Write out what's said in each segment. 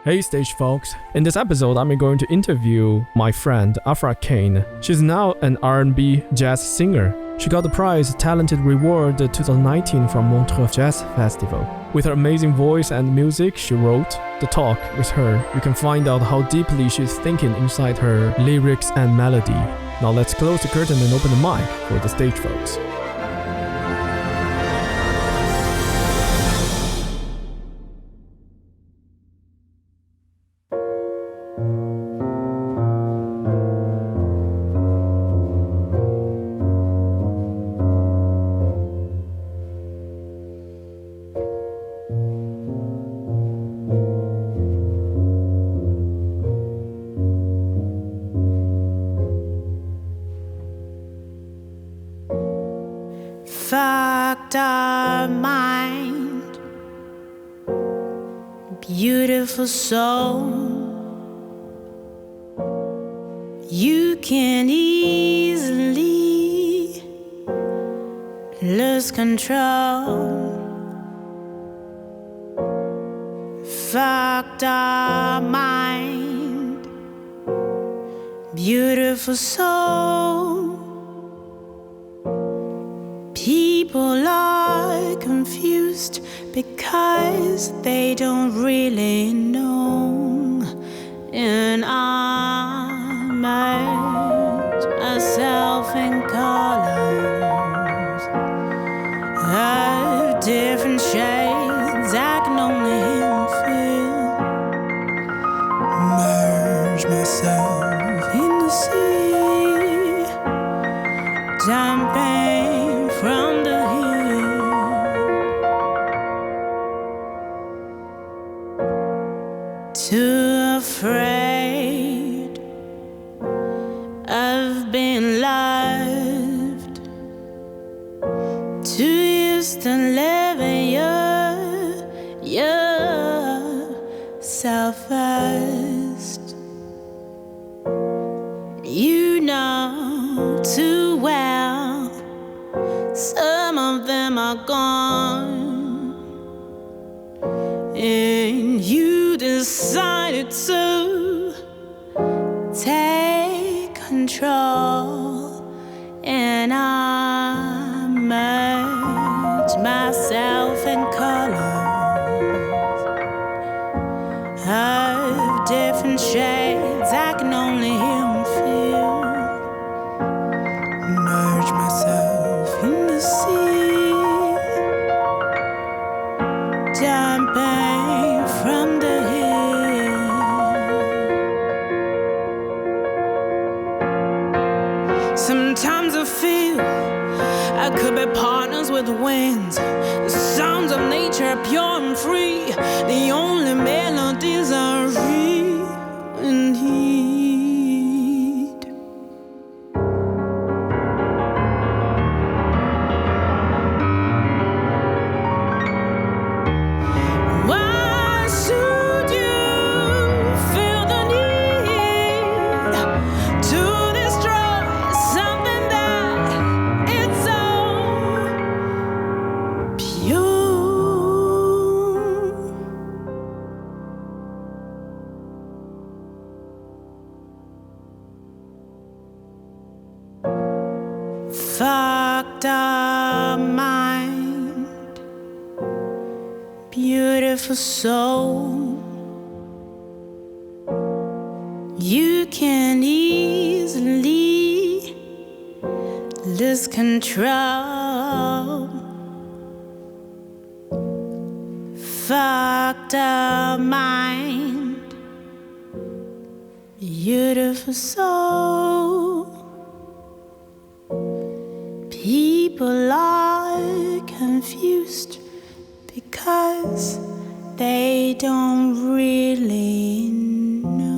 Hey stage folks, in this episode I'm going to interview my friend Afra Kane. She's now an R&B jazz singer. She got the prize Talented Reward 2019 from Montreux Jazz Fastival. With her amazing voice and music, she wrote The Talk with her. You can find out how deeply she's thinking inside her lyrics and melody. Now let's close the curtain and open the mic for the stage folks. Fucked our mind, beautiful soul. You can easily lose control. Fucked our mind, beautiful soul. People are confused because they don't really know. And I merge myself in colors of different shades I can only feel. Merge myself in the sea, jumping from the hill. Too afraid of being loved, too used to living yourself first. You know too well some of them are gone, and you decided to take control. And I merge myself in colors of different shades I can only hear and feel. Merge myself in the sea, jumping from the hill. Sometimes I feel I could be partners with the winds. The sounds of nature are pure and free. The only melodies are real indeed. Fucked our mind, beautiful soul. You can easily lose control. Fucked our mind, beautiful soul. People are confused because they don't really know.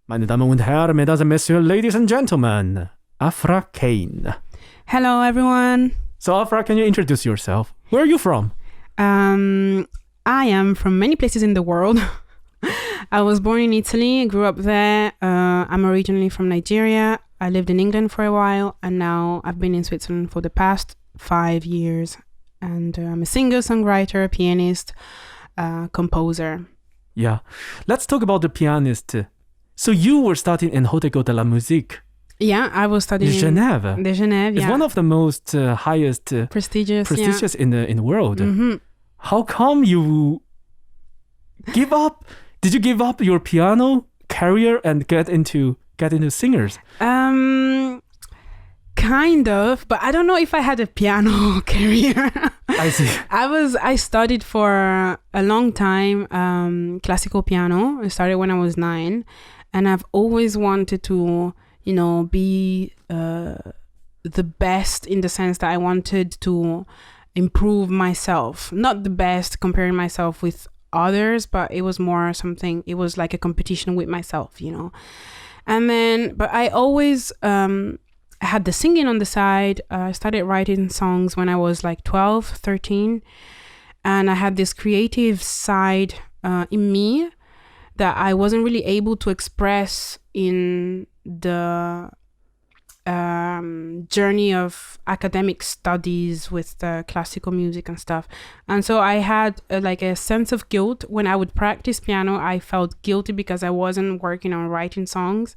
Meine Damen und Herren, Mesdames et Messieurs, Ladies and Gentlemen, Afra Kane. Hello, everyone. So Afra, can you introduce yourself? Where are you from? I am from many places in the world. I was born in Italy, grew up there. I'm originally from Nigeria. I lived in England for a while, and now I've been in Switzerland for the past 5 years. And I'm a singer, songwriter, pianist, composer. Yeah. Let's talk about the pianist. So you were studying in Haute École de la Musique. Yeah, I was studying in Genève. Genève, It's one of the most highest prestigious in the world. Mm-hmm. How come you give up? Did you give up your piano career and get into singers? Kind of, but I don't know if I had a piano career. I see. I studied for a long time classical piano. I started when I was 9, and I've always wanted to, be the best, in the sense that I wanted to improve myself. Not the best comparing myself with others, but it was more something, it was like a competition with myself, And then, but I always had the singing on the side. I started writing songs when I was like 12, 13. And I had this creative side in me that I wasn't really able to express in the journey of academic studies with classical music and stuff. And so I had like a sense of guilt when I would practice piano. I felt guilty because I wasn't working on writing songs.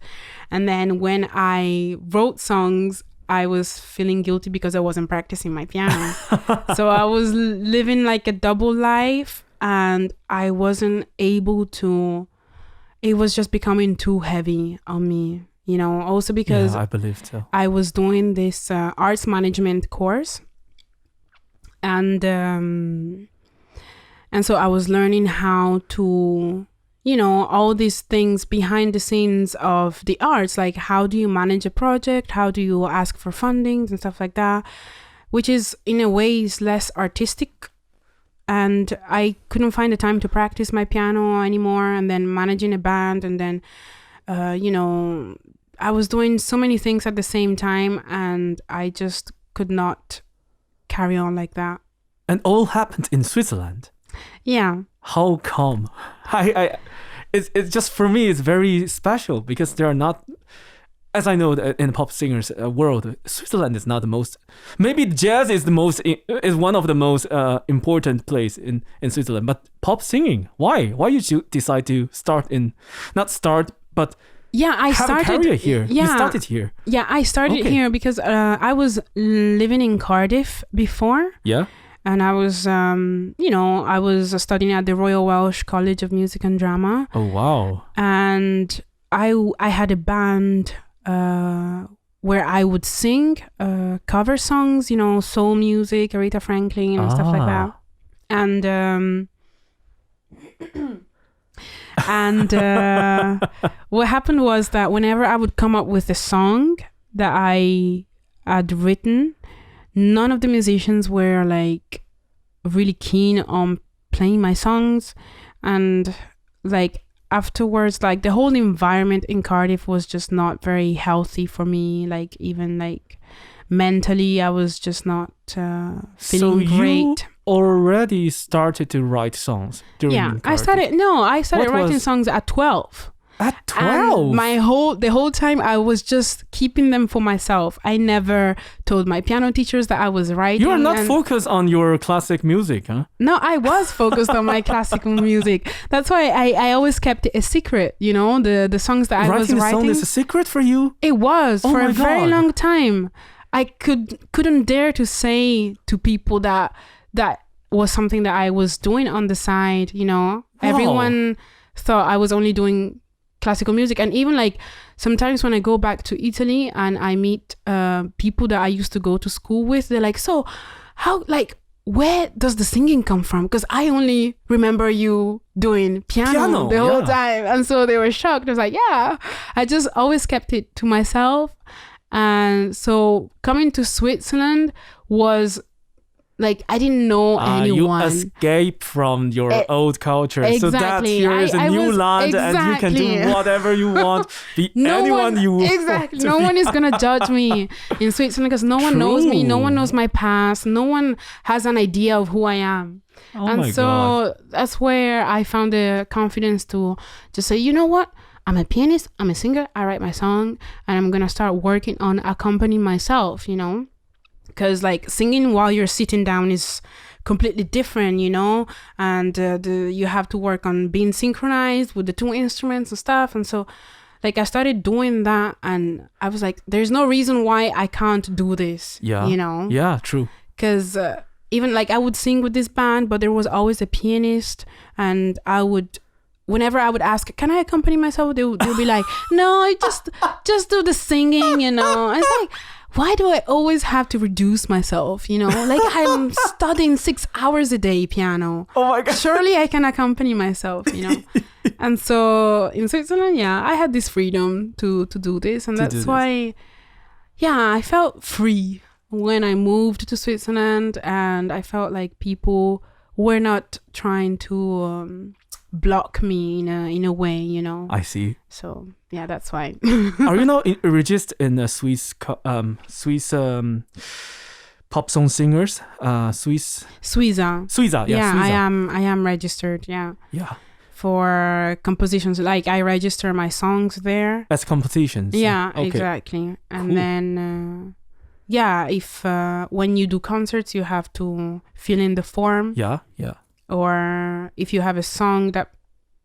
And then when I wrote songs, I was feeling guilty because I wasn't practicing my piano. So I was living like a double life, and I wasn't able to, it was just becoming too heavy on me. Also because I believe so. I was doing this arts management course, and so I was learning how to, all these things behind the scenes of the arts, like how do you manage a project, how do you ask for funding and stuff like that, which is in a way is less artistic. And I couldn't find the time to practice my piano anymore, and then managing a band, and then I was doing so many things at the same time, and I just could not carry on like that. And all happened in Switzerland. Yeah. How come? It's just, for me, it's very special because there are not, as I know, in the pop singers world, Switzerland is not the most. Maybe jazz is one of the most important place in Switzerland. But pop singing, why? Why you decide to I started a career here. Yeah, you started here. Yeah, I started here because I was living in Cardiff before. Yeah. And I was, I was studying at the Royal Welsh College of Music and Drama. Oh, wow. And I had a band where I would sing cover songs, soul music, Aretha Franklin and stuff like that. And what happened was that whenever I would come up with a song that I had written, none of the musicians were like really keen on playing my songs. And like afterwards, like the whole environment in Cardiff was just not very healthy for me. Like even like mentally, I was just not feeling great. You already started to write songs during Cardiff. I started writing songs at 12. At 12? And the whole time I was just keeping them for myself. I never told my piano teachers that I was writing. You are not focused on your classic music, huh? No, I was focused on my classical music. That's why I always kept it a secret, the songs that I was writing. Writing a song is a secret for you? It was for a very long time. I couldn't dare to say to people that was something that I was doing on the side, Wow. Everyone thought I was only doing classical music. And even like sometimes when I go back to Italy and I meet people that I used to go to school with, they're like, so how, like, where does the singing come from? Because I only remember you doing piano the whole time. And so they were shocked. I was like, yeah, I just always kept it to myself. And so coming to Switzerland was like I didn't know anyone. You escape from your old culture. Exactly. So that here is a new land and you can do whatever you want. Be anyone you want. Exactly. No one is going to judge me in Switzerland because no one knows me. No one knows my past. No one has an idea of who I am. And so God. That's where I found the confidence to just say, you know what? I'm a pianist. I'm a singer. I write my song and I'm going to start working on accompanying myself, you know? Because like singing while you're sitting down is completely different, you know, and you have to work on being synchronized with the two instruments and stuff. And so like I started doing that and I was like, there's no reason why I can't do this, you know? Yeah, true. Because even like I would sing with this band, but there was always a pianist and whenever I would ask, can I accompany myself? They'll be like, no, just do the singing, you know. And it's like, why do I always have to reduce myself, you know? Like I'm studying 6 hours a day piano. Oh my God. Surely I can accompany myself, you know? And so in Switzerland, I had this freedom to do this. And that's why, I felt free when I moved to Switzerland. And I felt like people were not trying to block me in a way, you know? I see. So that's why. Are you now registered in the Swiss pop song singers? Suiza. Suiza. Yeah, Suiza. I am registered. Yeah. For compositions, like I register my songs there as compositions. Yeah, okay. Exactly. And cool. Then if when you do concerts, you have to fill in the form. Yeah. Or if you have a song that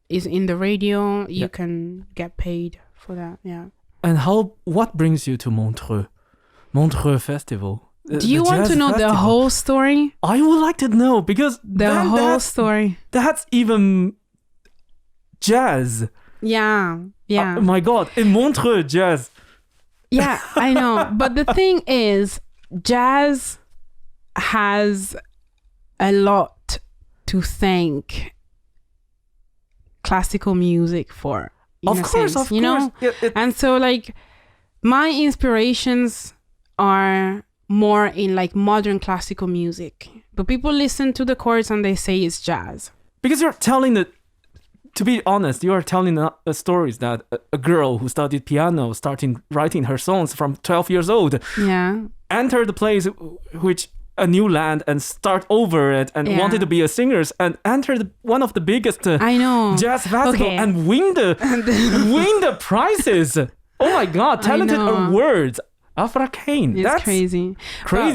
is in the radio, you can get paid for that. Yeah. And what brings you to Montreux Festival? Do you want to know festival? The whole story? I would like to know because the whole story. That's even jazz. Yeah. Oh my God, in Montreux Jazz. Yeah, I know. But the thing is, jazz has a lot to thank classical music for. Of course. You know? And so like my inspirations are more in like modern classical music, but people listen to the chords and they say it's jazz. Because you're telling to be honest, you are telling the stories that a girl who studied piano, starting writing her songs from 12 years old, entered the place which a new land and start over it and wanted to be a singer and entered one of the biggest jazz festival and win the prizes. Oh my God, talented awards. Afra Kane. That's crazy.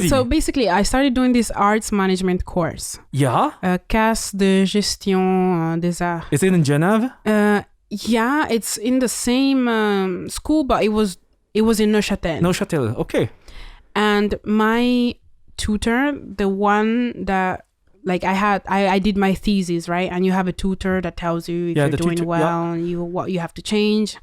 So basically, I started doing this arts management course. Yeah? Caisse de gestion des arts. Is it in Geneva? Yeah, it's in the same school, but it was in Neuchâtel. Neuchâtel, okay. And my tutor, the one that like I did my thesis, right? And you have a tutor that tells you if you're doing well and what you have to change.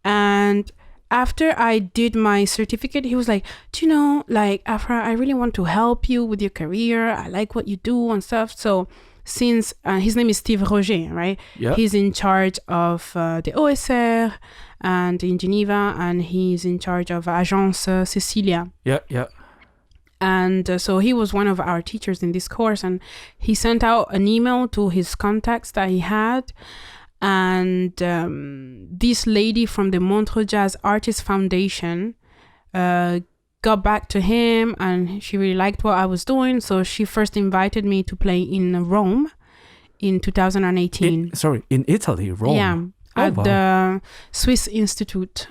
And after I did my certificate, he was like, do you know, like, Afra, I really want to help you with your career. I like what you do and stuff. So since his name is Steve Roger, right? Yeah. He's in charge of the OSR and in Geneva, and he's in charge of Agence Cecilia. Yeah. And so he was one of our teachers in this course, and he sent out an email to his contacts that he had. And this lady from the Montreux Jazz Artists Foundation got back to him, and she really liked what I was doing. So she first invited me to play in Rome in 2018. In Italy, Rome? Yeah, at the Swiss Institute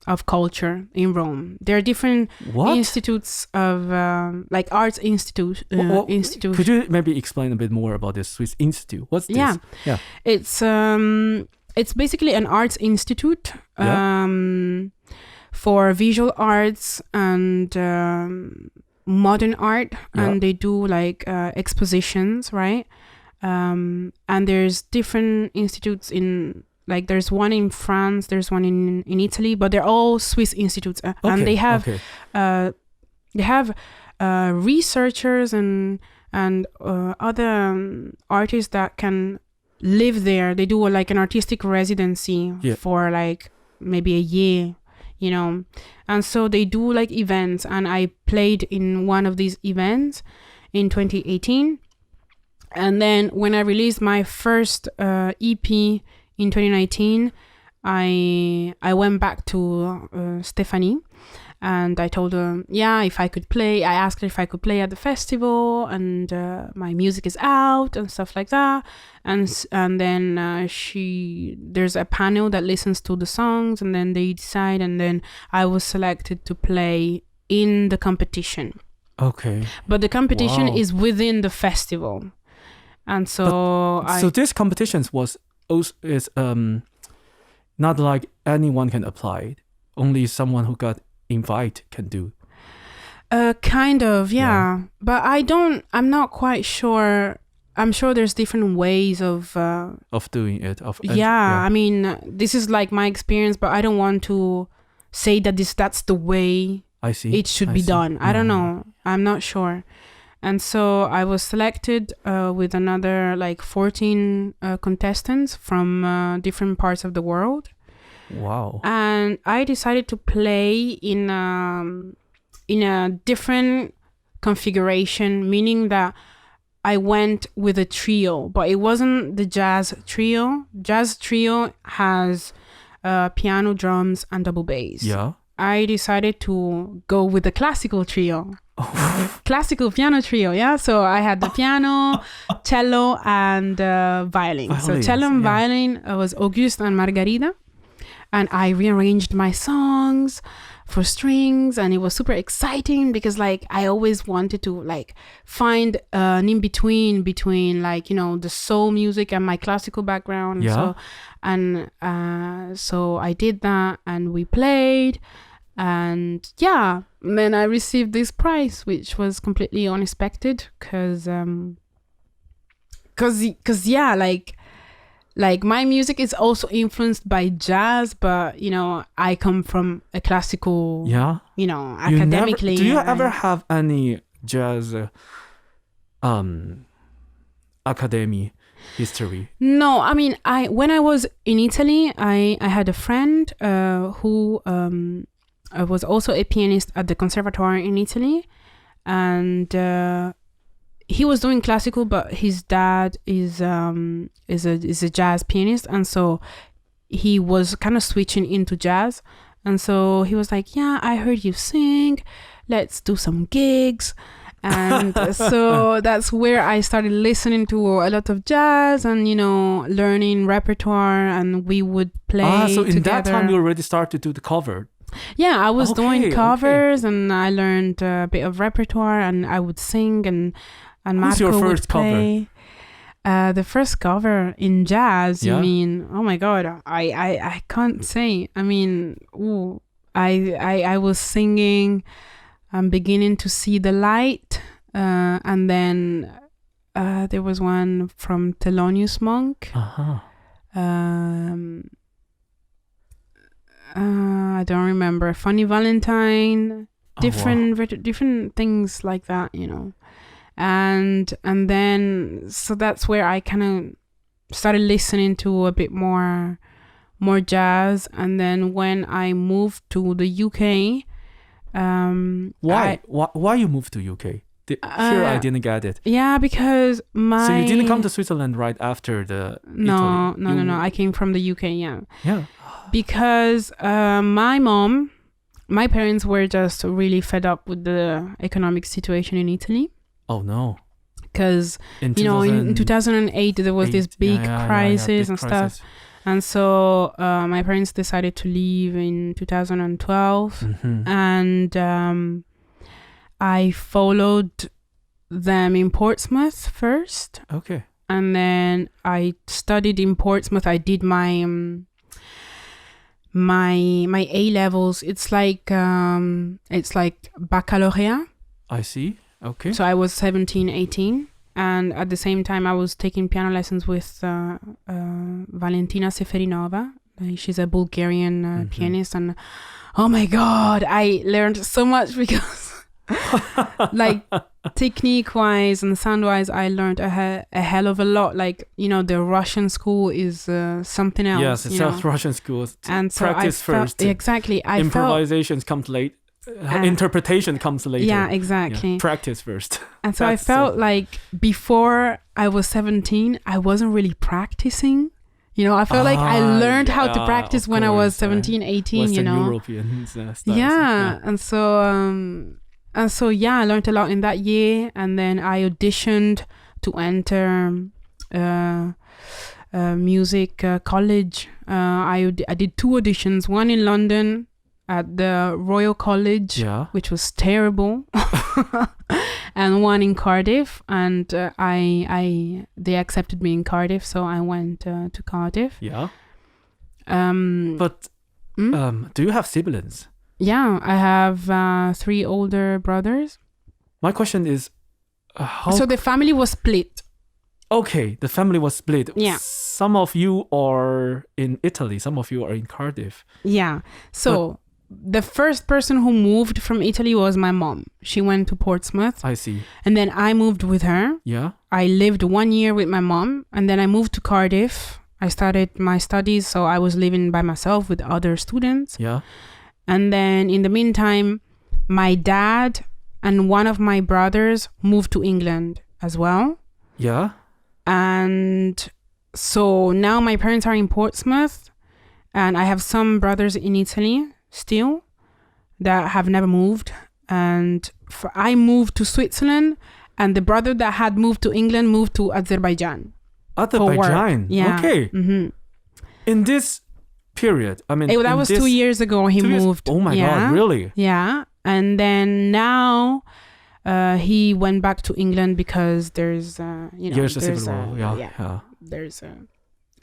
of Culture in Rome. There are different institutes of like arts institute. Could you maybe explain a bit more about this Swiss Institute? What's this? Yeah. It's basically an arts institute for visual arts and modern art, and they do like expositions, right? And there's different institutes like there's one in France, there's one in Italy, but they're all Swiss institutes, and they have researchers and other artists that can live there. They do like an artistic residency for like maybe a year you know. And so they do like events, and I played in one of these events in 2018. And then when I released my first EP in 2019, I went back to Stephanie, and I told her, if I could play. I asked her if I could play at the festival, and my music is out and stuff like that. And then there's a panel that listens to the songs, and then they decide. And then I was selected to play in the competition. Okay. But the competition is within the festival, and so so this competition is not like anyone can apply. Only someone who got invite can do. Kind of, yeah. But I'm not quite sure. I'm sure there's different ways of doing it. I mean, this is like my experience, but I don't want to say that that's the way I see it should be done. I don't know. I'm not sure. And so I was selected with another like 14 contestants from different parts of the world. Wow. And I decided to play in a different configuration, meaning that I went with a trio, but it wasn't the jazz trio. Jazz trio has piano, drums, and double bass. Yeah. I decided to go with the classical trio. Classical piano trio, yeah. So I had the piano, cello, and violin. So cello and violin was Auguste and Margarida. And I rearranged my songs for strings, and it was super exciting because like I always wanted to like find an in-between between like, you know, the soul music and my classical background. Yeah. So I did that, and we played, and then I received this prize, which was completely unexpected because like my music is also influenced by jazz, but you know, I come from a classical, you know, academically. Do you ever have any jazz academy history? No, I mean, when I was in Italy, I had a friend who was also a pianist at the conservatoire in Italy, and he was doing classical, but his dad is a jazz pianist, and so he was kind of switching into jazz. And so he was like, I heard you sing, let's do some gigs. And so that's where I started listening to a lot of jazz and, you know, learning repertoire, and we would play so in together. that time you already started to do the cover. Yeah, I was doing covers, and I learned a bit of repertoire, and I would sing, and Who's your first cover? The first cover in jazz, you mean? Oh my God, I can't say. I mean, I was singing I'm beginning to see the light, and then there was one from Thelonious Monk. I don't remember. Funny Valentine, different things like that, you know. And then so that's where I kind of started listening to a bit more jazz. And then when I moved to the UK, why you moved to UK? Here I didn't get it. Yeah, because so you didn't come to Switzerland right after the No. I came from the UK. Yeah. Because my parents were just really fed up with the economic situation in Italy. Oh no. Because, in 2008, there was this big crisis and stuff. And so my parents decided to leave in 2012. Mm-hmm. And I followed them in Portsmouth first. Okay. And then I studied in Portsmouth. I did my my A levels. It's like baccalaureate. I see. Okay. So I was 17, 18. And at the same time, I was taking piano lessons with Valentina Seferinova. She's a Bulgarian pianist. And oh my God, I learned so much because Like technique wise and sound wise, I learned a hell of a lot. Like, you know, the Russian school is something else. Yes, it's a Russian school. And so practice first. Exactly. Improvisations comes late. Interpretation comes later. Yeah, exactly. Yeah, practice first. And so I felt like before I was 17, I wasn't really practicing. You know, I felt like I learned how to practice when I was 17, 18, Western you know. European styles. Yeah. And so I learned a lot in that year. And then I auditioned to enter music college. I did 2 auditions, one in London at the Royal College, which was terrible, and one in Cardiff, and they accepted me in Cardiff, so I went to Cardiff. Yeah. But do you have siblings? Yeah, I have 3 older brothers. My question is, so the family was split. Okay, the family was split. Yeah. Some of you are in Italy, some of you are in Cardiff. Yeah. So the first person who moved from Italy was my mom. She went to Portsmouth. I see. And then I moved with her. Yeah. I lived 1 year with my mom, and then I moved to Cardiff. I started my studies, so I was living by myself with other students. Yeah. And then in the meantime, my dad and one of my brothers moved to England as well. Yeah. And so now my parents are in Portsmouth, and I have some brothers in Italy still that have never moved. And I moved to Switzerland, and the brother that had moved to England moved to Azerbaijan. Azerbaijan? Yeah. Okay. Mm-hmm. In this period, I mean... that was 2 years ago he moved. Oh my God, really? Yeah. And then now he went back to England because there's, there's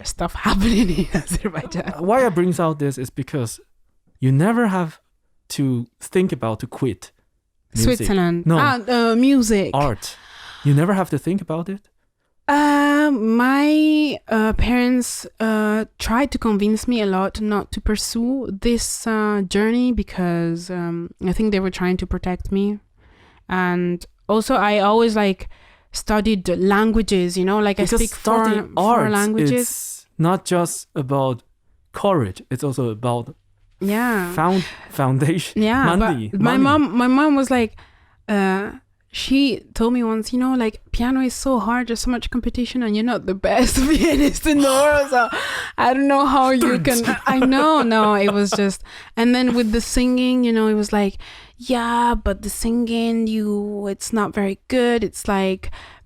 stuff happening in Azerbaijan. Why I brings out this is because you never have to think about to quit music. Switzerland. No. Music. Art. You never have to think about it? My parents tried to convince me a lot not to pursue this journey because I think they were trying to protect me. And also I always studied languages, because I speak four languages. It's not just about courage, it's also about foundation. Yeah, money. But my mom was like, she told me once, piano is so hard, there's so much competition, and you're not the best pianist in the world, so I don't know how you can. I know, no, it was just, and then with the singing, it was like, yeah, but the singing, it's not very good. It's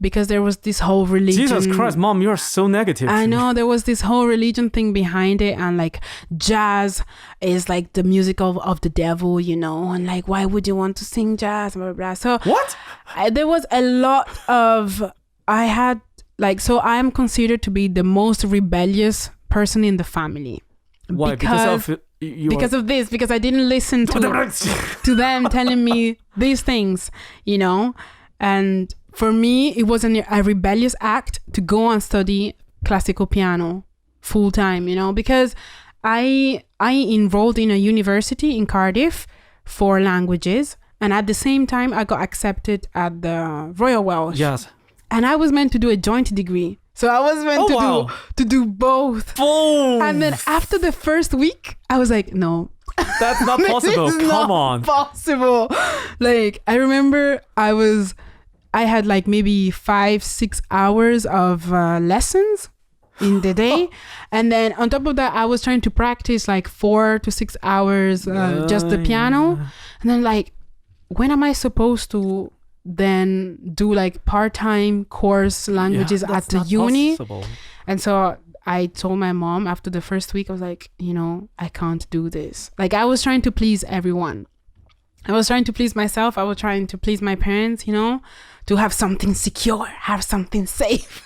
because there was this whole religion. Jesus Christ, Mom, you're so negative. I know, there was this whole religion thing behind it, and jazz is the music of the devil, and why would you want to sing jazz, blah, blah, blah. So what? There was a lot of, so I am considered to be the most rebellious person in the family. Why? Because of this, because I didn't listen to them telling me these things, and for me it was a rebellious act to go and study classical piano full time, because I enrolled in a university in Cardiff for languages, and at the same time I got accepted at the Royal Welsh. Yes. And I was meant to do a joint degree. So I was meant to do both. Boom. And then after the first week, I was like, no. That's not possible. Come on. Possible. I remember I had maybe 5-6 hours of lessons in the day. And then on top of that, I was trying to practice 4 to 6 hours just the piano. And then when am I supposed to then do part-time course languages at the uni? Possible. And so I told my mom after the first week, I was like, I can't do this. I was trying to please everyone. I was trying to please myself. I was trying to please my parents, to have something secure, have something safe.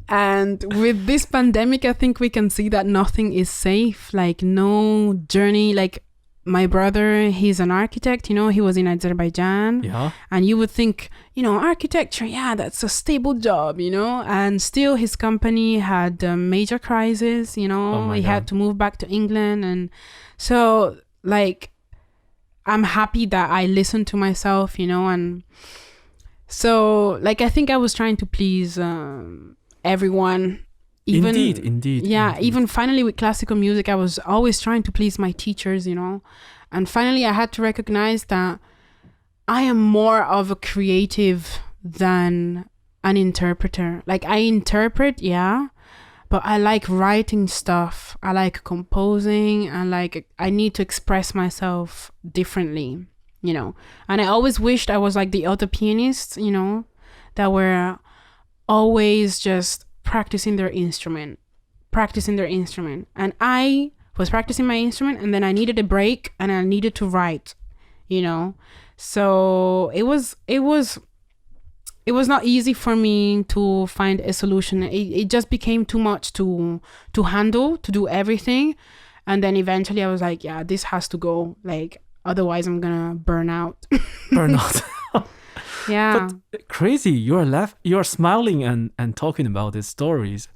And with this pandemic, I think we can see that nothing is safe. No journey, my brother, he's an architect, he was in Azerbaijan. Yeah. And you would think, architecture, that's a stable job, and still his company had a major crisis, he had to move back to England. And so I'm happy that I listened to myself, you know, and so like I think I was trying to please everyone. Indeed. Even finally with classical music, I was always trying to please my teachers, you know, and finally I had to recognize that I am more of a creative than an interpreter. Like I interpret, yeah, but I like writing stuff. I like composing, and like I need to express myself differently, you know. And I always wished I was like the other pianists, you know, that were always just practicing their instrument. And I was practicing my instrument, and then I needed a break and I needed to write, you know. So it was not easy for me to find a solution. It just became too much to handle, to do everything. And then eventually I was like, yeah, this has to go. Like, otherwise I'm gonna burn out. Yeah. But crazy, you're smiling and talking about these stories.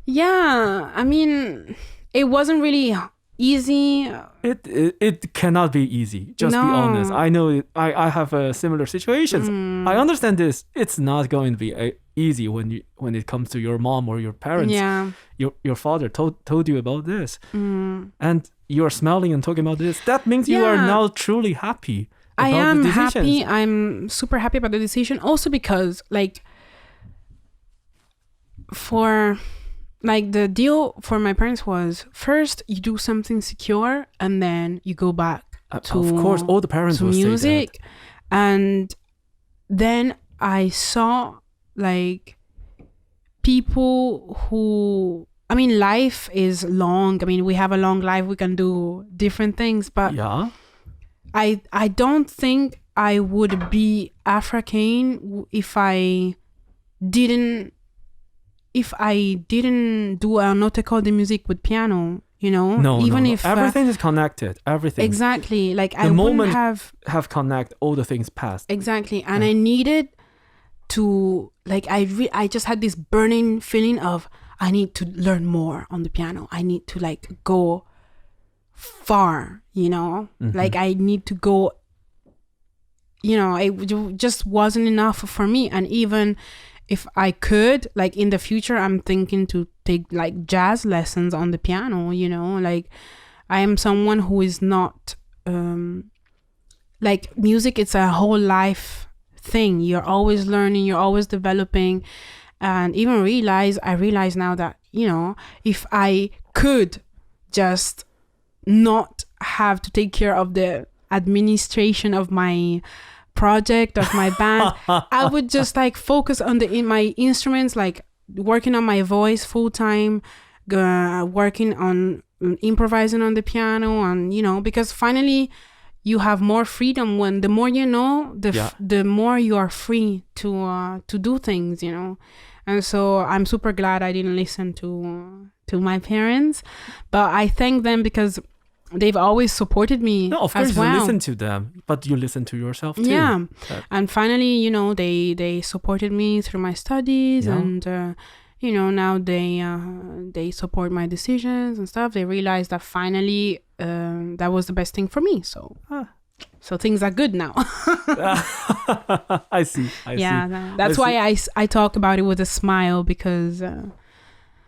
Yeah, I mean, it wasn't really easy. It cannot be easy. Just be honest. I know I have similar situations. I understand this. It's not going to be easy when it comes to your mom or your parents. Yeah. Your father told you about this, and you're smiling and talking about this. That means you are now truly happy. I am happy. I'm super happy about the decision. Also because like the deal for my parents was first you do something secure and then you go back to, of course, all the parents will music. say that. And then I saw like people who, I mean, life is long. I mean, we have a long life. We can do different things, but yeah, I don't think I would be Afra Kane if I didn't do a note de musique with piano, you know? No, if everything is connected, everything. Exactly. Like I wouldn't have connect all the things past. Exactly. And I needed to, like, I just had this burning feeling of I need to learn more on the piano. I need to like go far, you know? Like I need to go, you know, it just wasn't enough for me. And even if I could, like in the future, I'm thinking to take like jazz lessons on the piano, you know, like I am someone who is not, like music, it's a whole life thing. You're always learning, you're always developing. And even I realize now that, you know, if I could just not have to take care of the administration of my project, of my band, I would just like focus on my instruments, like working on my voice full time, working on improvising on the piano, and you know, because finally you have more freedom when the more you know, the more you are free to do things, you know. And so I'm super glad I didn't listen to my parents, but I thank them because they've always supported me. No, of course as well. You listen to them, but you listen to yourself too. Yeah, and finally, you know, they supported me through my studies, and you know, now they support my decisions and stuff. They realized that finally that was the best thing for me. So so things are good now. I see. That's why I talk about it with a smile, because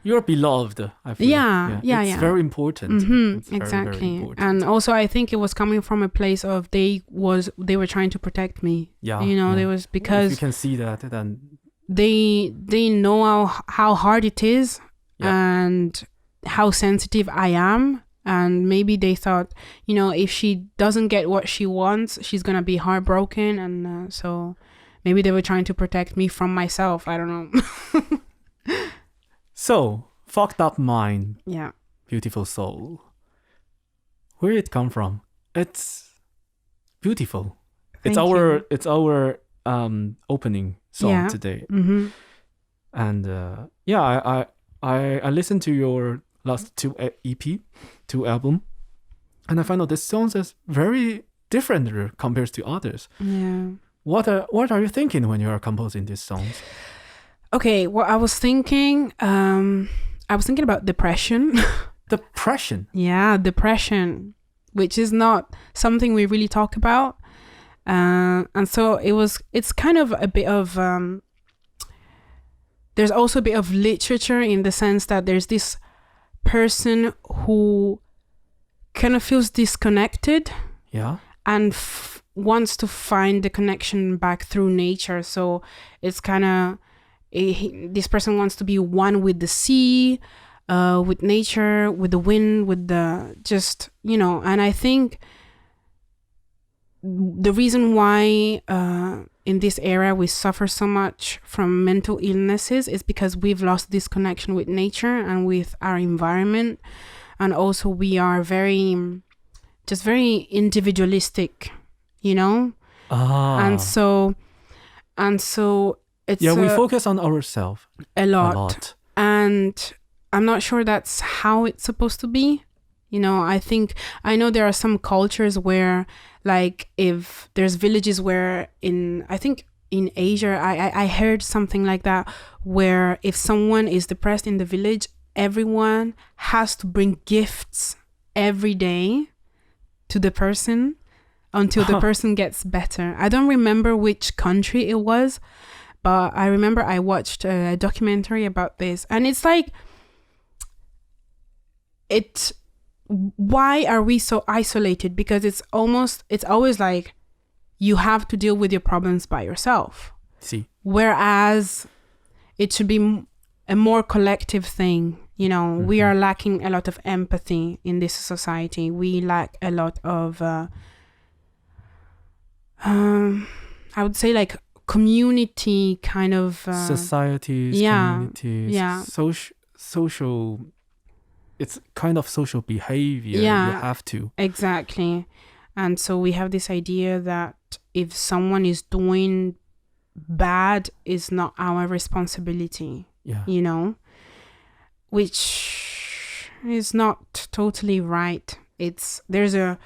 you're beloved, I feel. It's very important. It's exactly. very important. And also I think it was coming from a place of they were trying to protect me. You know, there was, because if you can see that, then they know how hard it is and how sensitive I am. And maybe they thought, you know, if she doesn't get what she wants, she's gonna be heartbroken. And so maybe they were trying to protect me from myself. I don't know. So, fucked up mind. Yeah. Beautiful soul. Where did it come from? It's beautiful. It's our opening song today. And I listened to your last two album, and I found out this song is very different compared to others. Yeah. What are you thinking when you are composing these songs? Okay, well, I was thinking about depression. Depression? Yeah, depression. which is not something we really talk about. And so it's kind of a bit of, there's also a bit of literature in the sense that there's this person who kind of feels disconnected. Yeah. And wants to find the connection back through nature. So it's kind of, this person wants to be one with the sea, with nature, with the wind, with the just, and I think the reason why in this era we suffer so much from mental illnesses is because we've lost this connection with nature and with our environment. And also we are very individualistic, and so it's we focus on ourselves a lot, and I'm not sure that's how it's supposed to be. I know there are some cultures where, like, if there's villages where I think in Asia, I heard something like that, where if someone is depressed in the village, everyone has to bring gifts every day to the person until the person gets better. I don't remember which country it was, but I remember I watched a documentary about this, and it's like, why are we so isolated? Because it's always like you have to deal with your problems by yourself. See. Whereas it should be a more collective thing. We are lacking a lot of empathy in this society. We lack a lot of, I would say, like, community kind of... societies, communities, social... It's kind of social behavior. You have to. Exactly. And so we have this idea that if someone is doing bad, it's not our responsibility. Yeah. Which is not totally right. There's a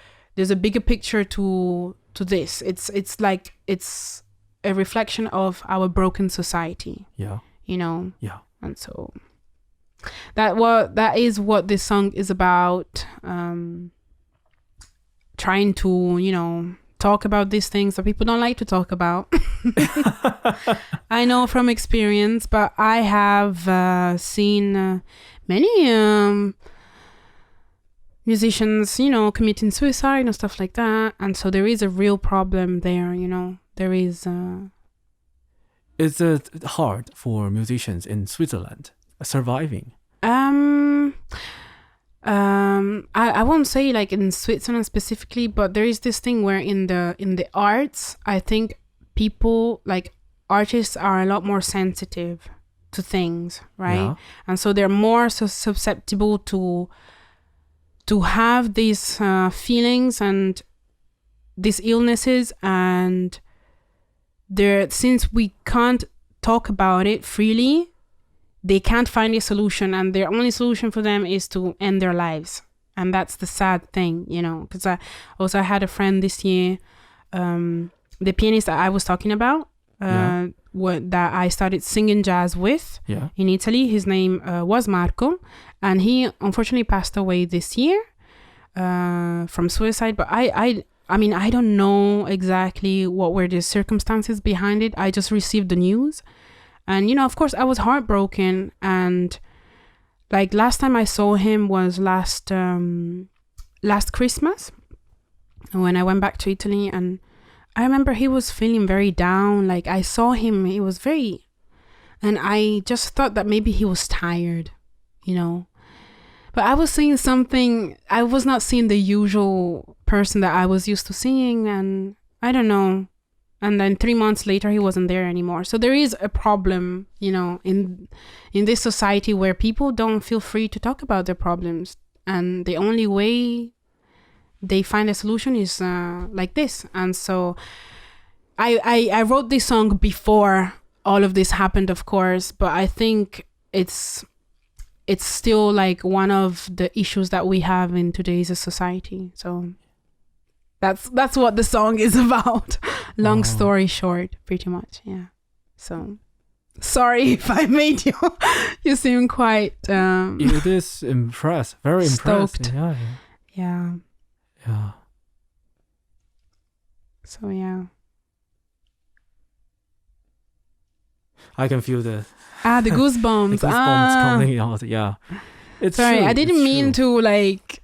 bigger picture to this. It's like it's a reflection of our broken society. Yeah. Yeah. And so that is what this song is about. Trying to talk about these things that people don't like to talk about. I know from experience, but I have seen many musicians, committing suicide and stuff like that. And so there is a real problem there, there is... Is it hard for musicians in Switzerland surviving? I won't say like in Switzerland specifically, but there is this thing where in the arts, I think people, like artists, are a lot more sensitive to things, right? Yeah. And so they're more susceptible to have these feelings and these illnesses, and since we can't talk about it freely, they can't find a solution, and their only solution for them is to end their lives. And that's the sad thing, because I had a friend this year, the pianist that I was talking about, that I started singing jazz with in Italy. His name was Marco, and he unfortunately passed away this year from suicide. But I mean, I don't know exactly what were the circumstances behind it. I just received the news. And, of course, I was heartbroken. And, like, last time I saw him was last Christmas, when I went back to Italy. And I remember he was feeling very down. Like, I saw him, he was very... And I just thought that maybe he was tired, But I was seeing something... I was not seeing the usual person that I was used to seeing. And I don't know. And then 3 months later, he wasn't there anymore. So there is a problem, in this society where people don't feel free to talk about their problems. And the only way they find a solution is like this. And so I wrote this song before all of this happened, of course. But I think it's still like one of the issues that we have in today's society. So... That's what the song is about. Long story short, pretty much, yeah. So, sorry if I made you seem quite... It is very stoked. impressed. Yeah. Yeah. So yeah. I can feel the The goosebumps. the goosebumps coming out. Yeah. It's Sorry, true, I didn't it's mean true. to like,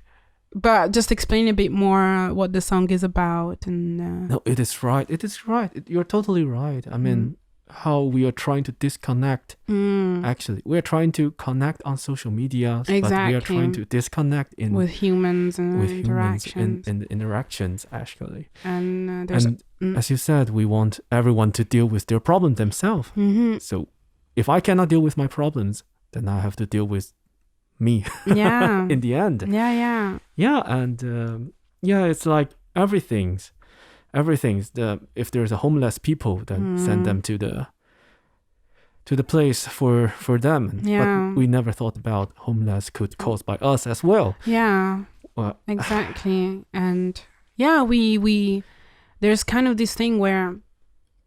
but just explain a bit more what the song is about. And No, it is right. It is right. You're totally right. I mean, how we are trying to disconnect. Actually, we are trying to connect on social media, but we are trying to disconnect with humans and with interactions. humans in the interactions, actually. And there's as you said, we want everyone to deal with their problems themselves. So if I cannot deal with my problems, then I have to deal with me. Yeah. In the end. Yeah. And it's like everything's if there's a homeless people, then send them to the place for them. Yeah. But we never thought about homeless could caused by us as well. Yeah. Exactly. And yeah, we there's kind of this thing where,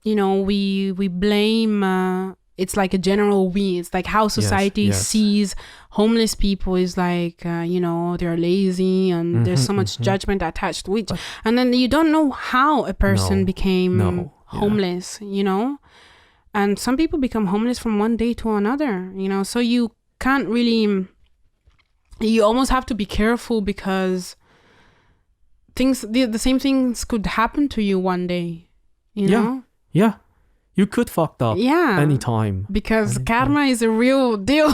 you know, we blame it's like a general we. It's like how society sees homeless people is like, you know, they're lazy and there's so much judgment attached to it. And then you don't know how a person became homeless, you know? And some people become homeless from one day to another, you know? So you can't really, you almost have to be careful because the same things could happen to you one day, you know? Yeah. You could fucked up anytime. Because karma is a real deal.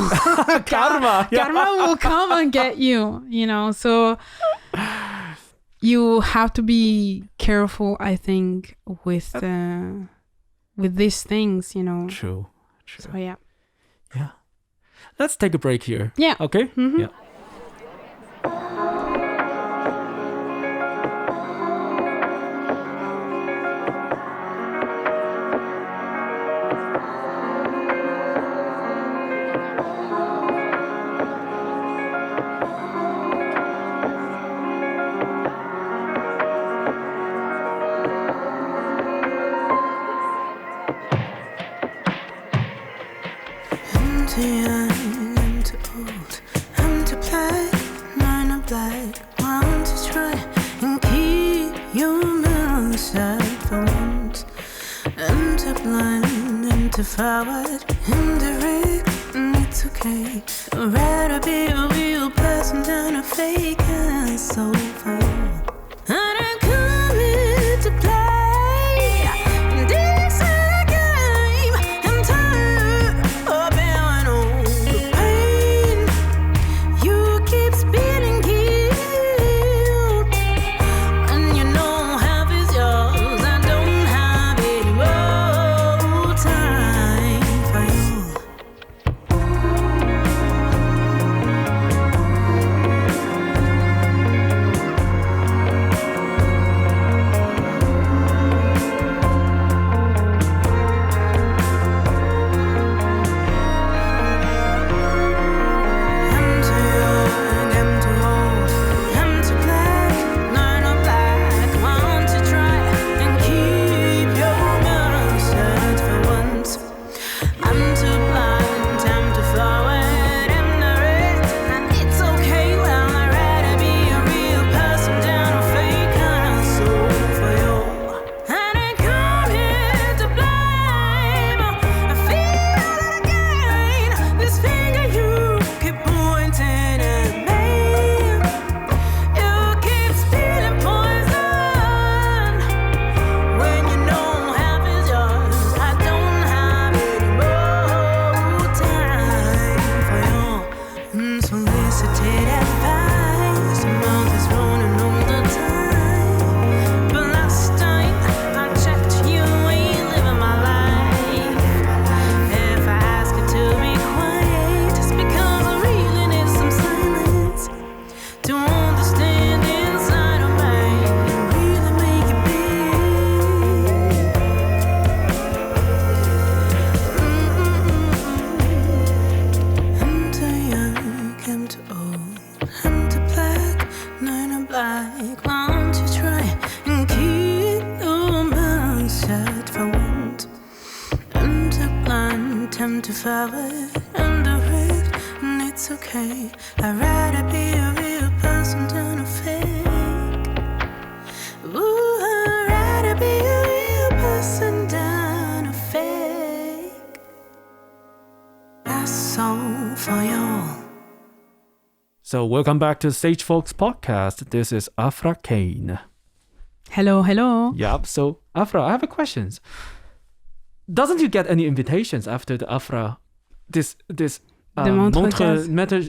Karma will come and get you, you know. So you have to be careful, I think, with these things, you know. True. So yeah. Let's take a break here. Yeah. Okay? Yeah. I'm too old, I'm too black, mine are black. Why don't you try and keep your mouth shut for once? I'm too blind, I'm too forward, I'm too red, and it's okay. I'd rather be a real person than a fake asshole for you. I don't come here to play this game. I'm tired of bearing all the pain. You keep spilling guilt, and you know half is yours. I don't have any more time for you. I'm too young, I'm too old, I'm too black, none of black. Why don't you try and keep your mouth shut for once? I'm too blind, I'm too forward, I'm not red, and it's okay. Well, I'd rather be a real person than a fake asshole for you. I didn't come here to blame. I feel it again. This finger you keep pointing at me. You keep spilling poison when you know half is yours. I don't have any more time for you. Unsolicited advice, your mouth is running all the time. But last time I checked, you ain't living my life. If I ask you to be quiet, it's because I really need some silence to understand inside of me and really make it big. I'm too young, I'm too old, I'm too black, none are black. Why don't you try and keep your mouth shut for once? I'm too blind, I'm too forward, I'm too red, and it's okay. I'd rather be a real person than a fake for y'all. So welcome back to Sage Volks podcast. This is Afra Kane. Hello, hello. Yep. So Afra, I have a question. Doesn't you get any invitations after the Afra, the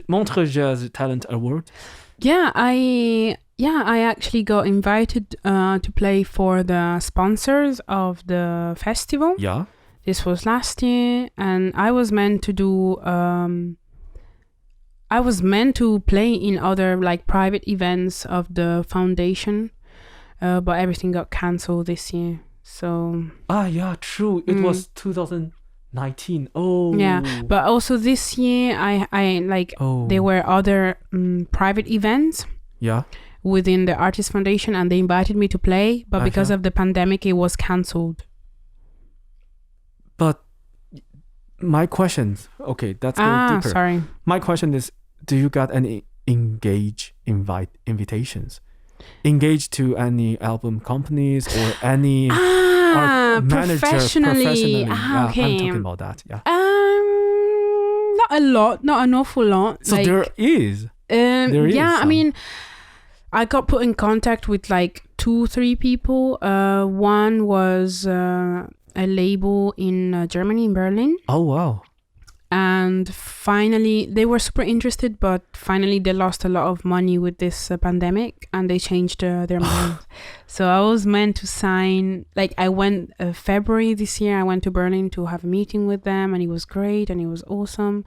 Montreux Jazz Talent Award? Yeah, I actually got invited to play for the sponsors of the festival. Yeah. This was last year, and I was meant to do. I was meant to play in other like private events of the foundation, but everything got cancelled this year. So. Yeah, true. It was 2019. Oh. Yeah, but also this year, there were other private events. Yeah. Within the Artist Foundation, and they invited me to play, but because of the pandemic, it was cancelled. But my question, okay, that's going deeper. Sorry. My question is, do you got any invitations? Engage to any album companies or any art manager professionally? Okay. I'm talking about that. Yeah. Not a lot, not an awful lot. So there is. There is. Yeah, I mean, I got put in contact with like 2-3 people. One was a label in Germany, in Berlin. Oh, wow. And finally, they were super interested, but finally they lost a lot of money with this pandemic, and they changed their minds. So I was meant to sign, like I went February this year, I went to Berlin to have a meeting with them, and it was great and it was awesome.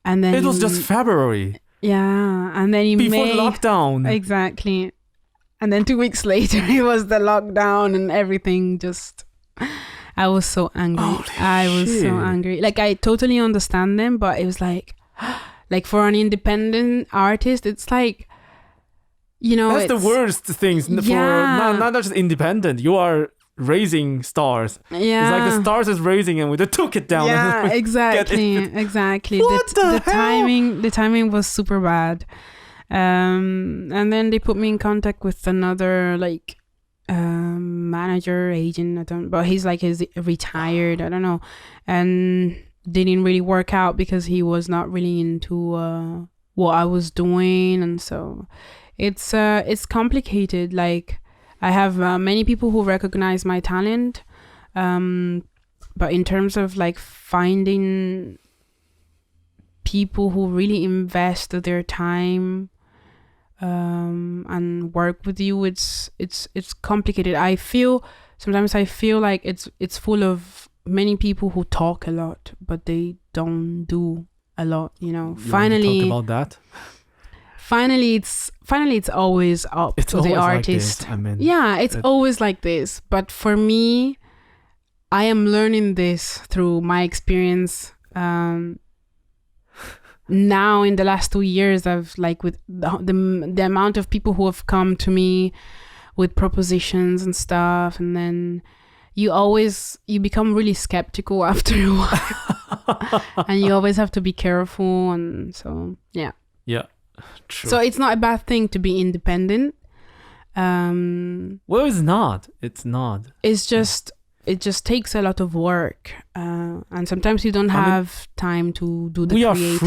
And then it was just February. Yeah, and then in before May, the lockdown. Exactly. And then 2 weeks later, it was the lockdown and everything just... I was so angry. I was so angry. Like, I totally understand them, but it was like for an independent artist, it's like, you know... That's the worst things for not just independent. You are raising stars. Yeah. It's like the stars is raising and we just took it down. Yeah, exactly. What the hell? The timing was super bad. And then they put me in contact with another manager, agent, but he's retired, I don't know, and didn't really work out because he was not really into what I was doing, and so it's complicated. Like, I have many people who recognize my talent, but in terms of like finding people who really invest their time and work with you, it's complicated. Sometimes I feel like it's full of many people who talk a lot, but they don't do a lot, you know. Finally, talk about that. Finally, it's always up to the artist. Like this. I mean, yeah, it's always like this. But for me, I am learning this through my experience. Now in the last 2 years, I've with the amount of people who have come to me with propositions and stuff, and then you become really skeptical after a while, and you always have to be careful, and so yeah. True. So it's not a bad thing to be independent. Well, it's not. It's just. It just takes a lot of work, and sometimes you don't have time to do the creative.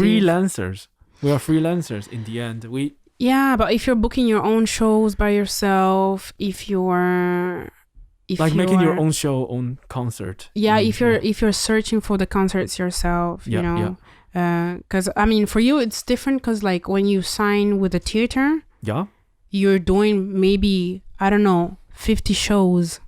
We are freelancers in the end. Yeah, but if you're booking your own shows by yourself, making your own show, own concert. Yeah, if you're searching for the concerts yourself, you know, because I mean, for you it's different, because like when you sign with a theater, you're doing maybe, I don't know, 50 shows.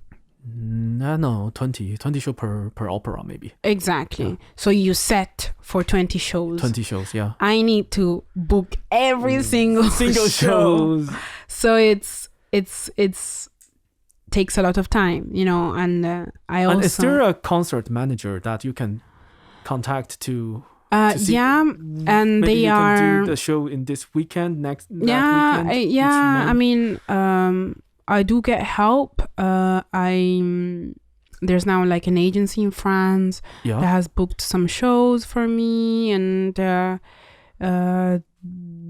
No, 20 shows per opera maybe. Exactly. Yeah. So you set for 20 shows. 20 shows, yeah. I need to book every single shows. So it's takes a lot of time, you know, and I also... And is there a concert manager that you can contact to see? Yeah, and maybe they can are... do the show in this weekend, next weekend? I mean... I do get help. There's now like an agency in France that has booked some shows for me, and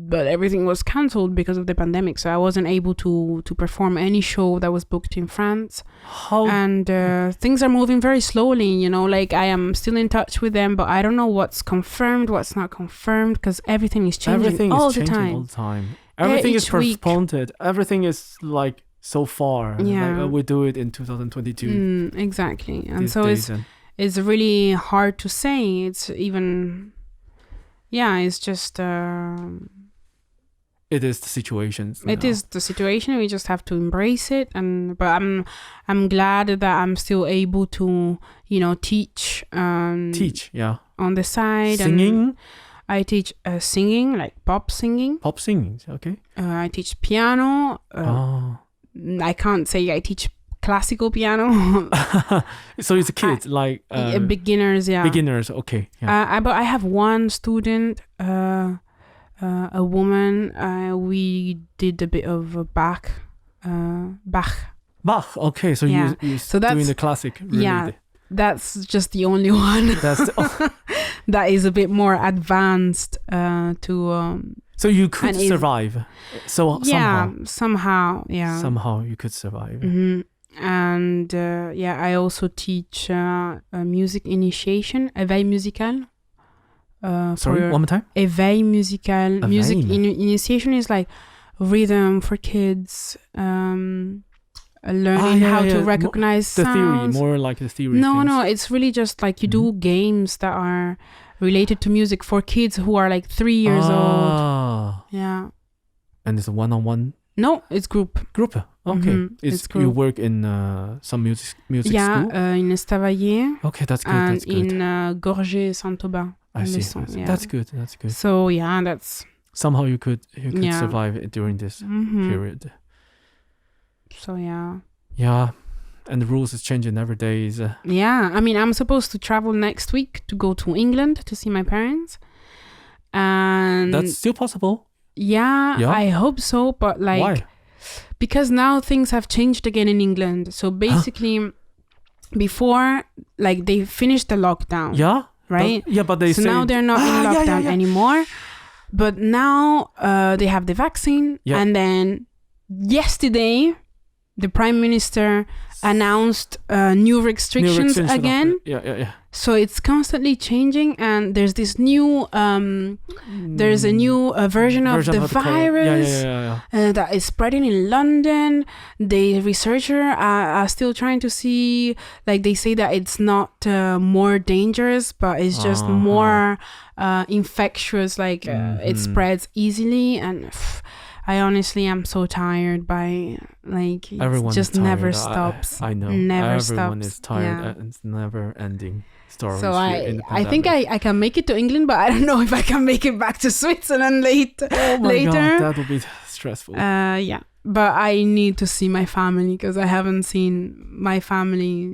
but everything was cancelled because of the pandemic, so I wasn't able to perform any show that was booked in France. And things are moving very slowly, you know, like I am still in touch with them, but I don't know what's confirmed, what's not confirmed, because everything is changing all the time. Everything is Each week. postponed. Everything is like so far. Yeah. Like, we do it in 2022. Exactly. And these so days, it's really hard to say. It's even, it's just... it is the situation. It is the situation. We just have to embrace it. But I'm glad that I'm still able to, you know, teach. Teach, yeah. On the side. Singing? And I teach singing, like pop singing. Pop singing, okay. I teach piano. I can't say I teach classical piano. So it's a kid, like... beginners, yeah. Beginners, okay. Yeah. But I have one student, a woman. We did a bit of Bach. Bach, okay. So Yeah. you're So that's- doing the classic. Really. Yeah. That's just the only one. That is a bit more advanced So you could and it's- survive. So somehow. somehow you could survive. Mm-hmm. And I also teach music initiation, éveil musical. Sorry, one more time? Éveil musical. Éveil. Music initiation is like rhythm for kids, learning how to recognize the sounds. Theory, more like the theory. No, things. it's really just like you do games that are related to music for kids who are like 3 years old. Yeah. And it's a one-on-one? No, it's group. Group, okay. Mhm, it's group. You work in some music school? In Estavayer. Okay, that's good. And That's good. in Gorgé Saint-Aubin. I see. Yeah. That's good. That's good. So that's Somehow you could survive it during this mhm. period. So yeah. Yeah, and the rules is changing every day. I mean, I'm supposed to travel next week to go to England to see my parents, and That's still possible. Yeah, I hope so. But like, why? Because now things have changed again in England. So basically, before, like, they finished the lockdown. Yeah. Right. But they so say now they're not in lockdown anymore. But now they have the vaccine, and then yesterday, the Prime Minister announced new restrictions again. Yeah. So it's constantly changing, and there's this new, there's a new version of the virus that is spreading in London. The researchers are still trying to see, like they say that it's not more dangerous, but it's just more infectious, like it spreads easily. And I honestly am so tired by like it just never stops. I know. Never Everyone stops. is tired and it's never ending stories. So I think I can make it to England, but I don't know if I can make it back to Switzerland later. Oh my God, that would be stressful. But I need to see my family because I haven't seen my family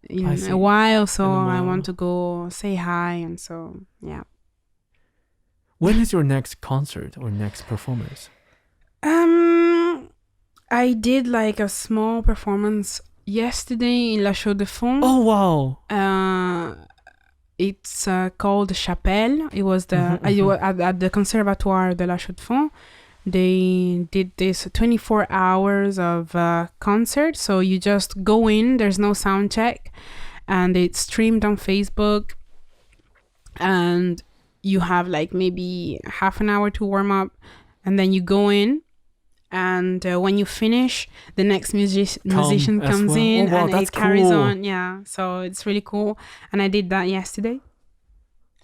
in a while. So I want to go say hi, and so yeah. When is your next concert or next performance? I did like a small performance yesterday in La Chaux-de-Fonds. Oh wow! It's called Chapelle. It was at the Conservatoire de La Chaux-de-Fonds. They did this 24 hours of concert. So you just go in. There's no sound check, and it's streamed on Facebook. And you have like maybe half an hour to warm up, and then you go in. And when you finish, the next musician comes in and it carries on. Yeah, so it's really cool. And I did that yesterday.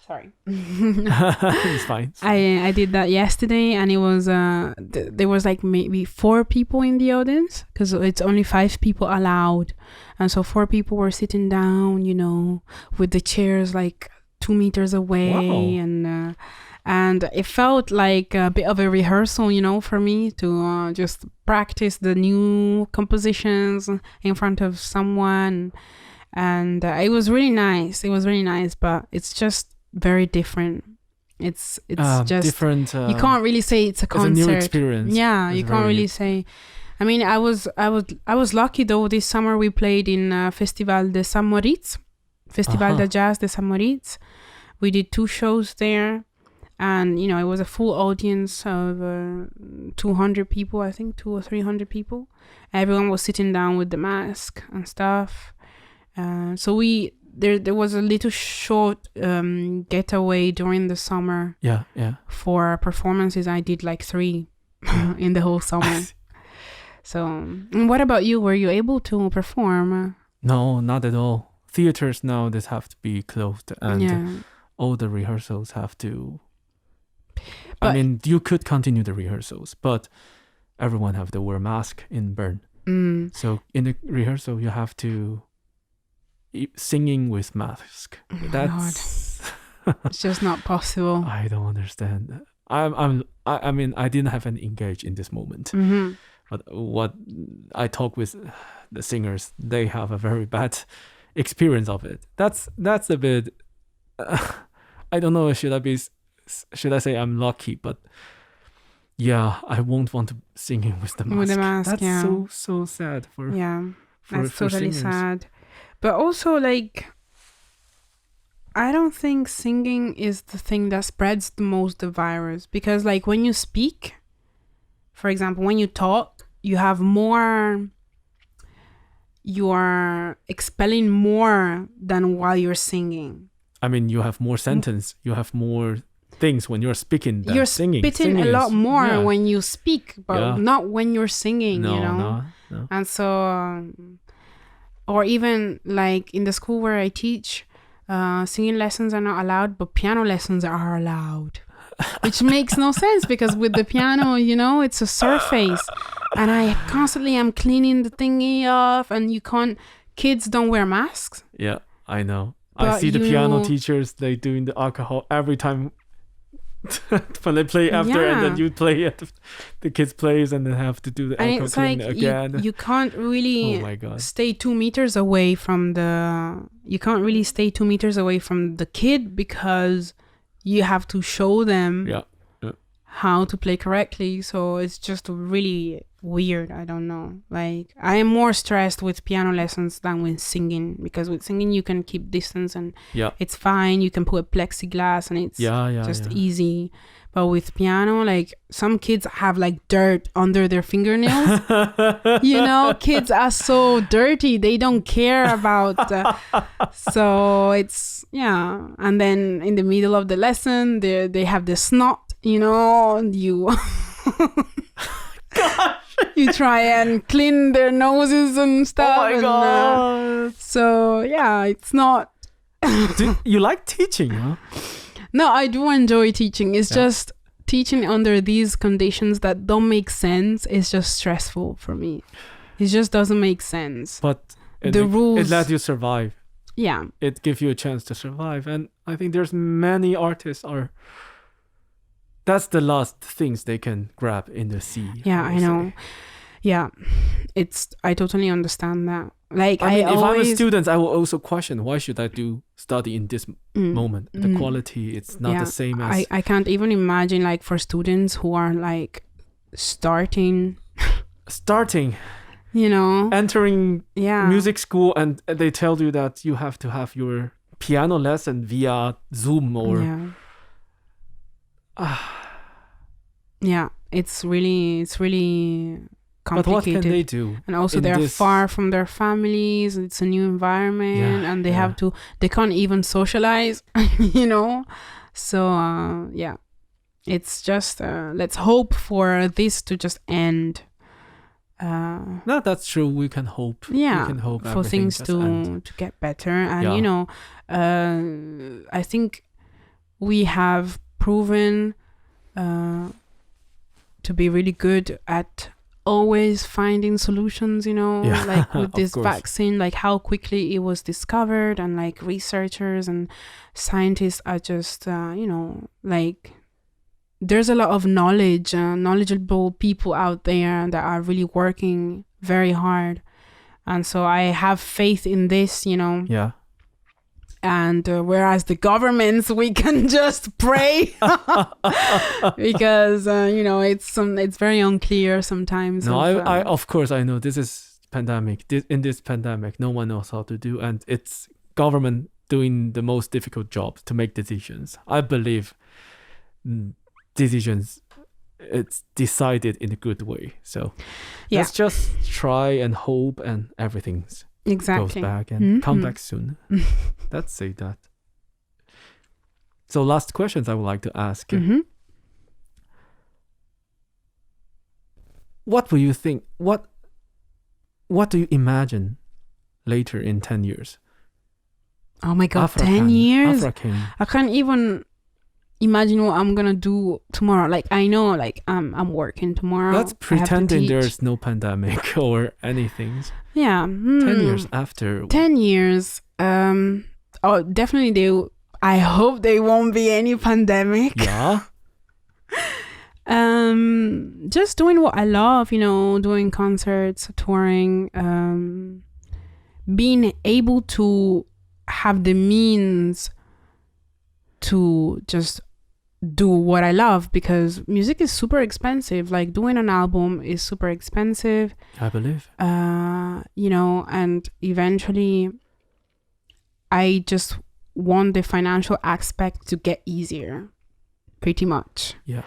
Sorry. It's fine. I did that yesterday, and it was there was like maybe 4 people in the audience because it's only 5 people allowed, and so 4 people were sitting down, you know, with the chairs like 2 meters away. Wow. And it felt like a bit of a rehearsal, you know, for me to just practice the new compositions in front of someone. And it was really nice. It was really nice, but it's just very different. It's just different. You can't really say it's a concert. It's a new experience. Yeah, you can't really say. I mean, I was lucky though. This summer we played in Festival de Saint-Moritz, Festival de Jazz de Saint-Moritz. We did 2 shows there. And, you know, it was a full audience of 200 people, I think, 200 or 300 people. Everyone was sitting down with the mask and stuff. So there was a little short getaway during the summer. Yeah. For performances. I did like 3 in the whole summer. So, and what about you? Were you able to perform? No, not at all. Theaters now, they have to be closed, and all the rehearsals have to... I mean, you could continue the rehearsals, but everyone have to wear mask in Bern. So in the rehearsal, you have to singing with mask. That's it's just not possible. I don't understand. I mean, I didn't have an engage in this moment. But what I talk with the singers, they have a very bad experience of it. That's a bit. I don't know. Should I say I'm lucky? But yeah, I won't want to singing with the mask. With the mask, that's so sad for that's totally singers. sad. But also, like, I don't think singing is the thing that spreads the most the virus, because, like, when you speak, for example, when you talk, you have more. You are expelling more than while you're singing. I mean, you have more sentence. You have more things when you're speaking than you're singing. Spitting a lot more when you speak, but not when you're singing. No. And so, or even like in the school where I teach, singing lessons are not allowed, but piano lessons are allowed, which makes no sense, because with the piano, you know, it's a surface, and I constantly am cleaning the thingy off, and kids don't wear masks. Yeah, I know. But I see the piano teachers, they doing the alcohol every time when they play after, and then you play it, the kids plays, and then have to do the alcohol cleaning again. You can't really stay 2 meters away from the. You can't really stay 2 meters away from the kid, because you have to show them how to play correctly. So it's just really weird. I don't know. Like, I am more stressed with piano lessons than with singing, because with singing you can keep distance and it's fine. You can put a plexiglass and it's just easy. But with piano, like, some kids have like dirt under their fingernails. You know, kids are so dirty. They don't care about. So it's and then in the middle of the lesson, they have the snot. You know, you try and clean their noses and stuff. Oh my god! So it's not. You like teaching, huh? No, I do enjoy teaching. It's just teaching under these conditions that don't make sense. It's just stressful for me. It just doesn't make sense. But the rules, it lets you survive. Yeah, it gives you a chance to survive, and I think there's many artists are. That's the last things they can grab in the sea. Yeah, I know. Yeah, I totally understand that. Like, I mean, if I'm a student, I will also question, why should I study in this moment? The quality, it's not the same as... I can't even imagine, like, for students who are, like, starting, you know, entering music school, and they tell you that you have to have your piano lesson via Zoom or... it's really complicated. But what can they do? And also they're far from their families. It's a new environment, and they can't even socialize, you know? So, it's just, let's hope for this to just end. No, that's true. We can hope. Yeah, we can hope for things to get better. And, you know, I think we have proven to be really good at always finding solutions, you know, like with this vaccine, like how quickly it was discovered, and like researchers and scientists are just, you know, like there's a lot of knowledgeable people out there that are really working very hard. And so I have faith in this, you know. Yeah. And whereas the governments, we can just pray because you know, it's very unclear sometimes. No, I of course I know this is pandemic. In this pandemic, no one knows how to do, and it's government doing the most difficult job to make decisions. I believe decisions. It's decided in a good way. So Yeah. let's just try and hope and everything Exactly. goes back and come back soon. Let's say that. So last questions I would like to ask. What will you think? What do you imagine later in 10 years? Oh my God, Afra 10 Kane, years? Afra Kane. I can't even imagine what I'm gonna do tomorrow. Like, I know, like, I'm working tomorrow. That's I have to pretending teach. there's no pandemic or anything. Yeah. 10 years after. 10 years. Oh, definitely I hope there won't be any pandemic. Yeah. Just doing what I love, doing concerts, touring, being able to have the means to just do what I love, because music is super expensive. Like, doing an album is super expensive. I believe. And eventually I just want the financial aspect to get easier, pretty much. Yeah.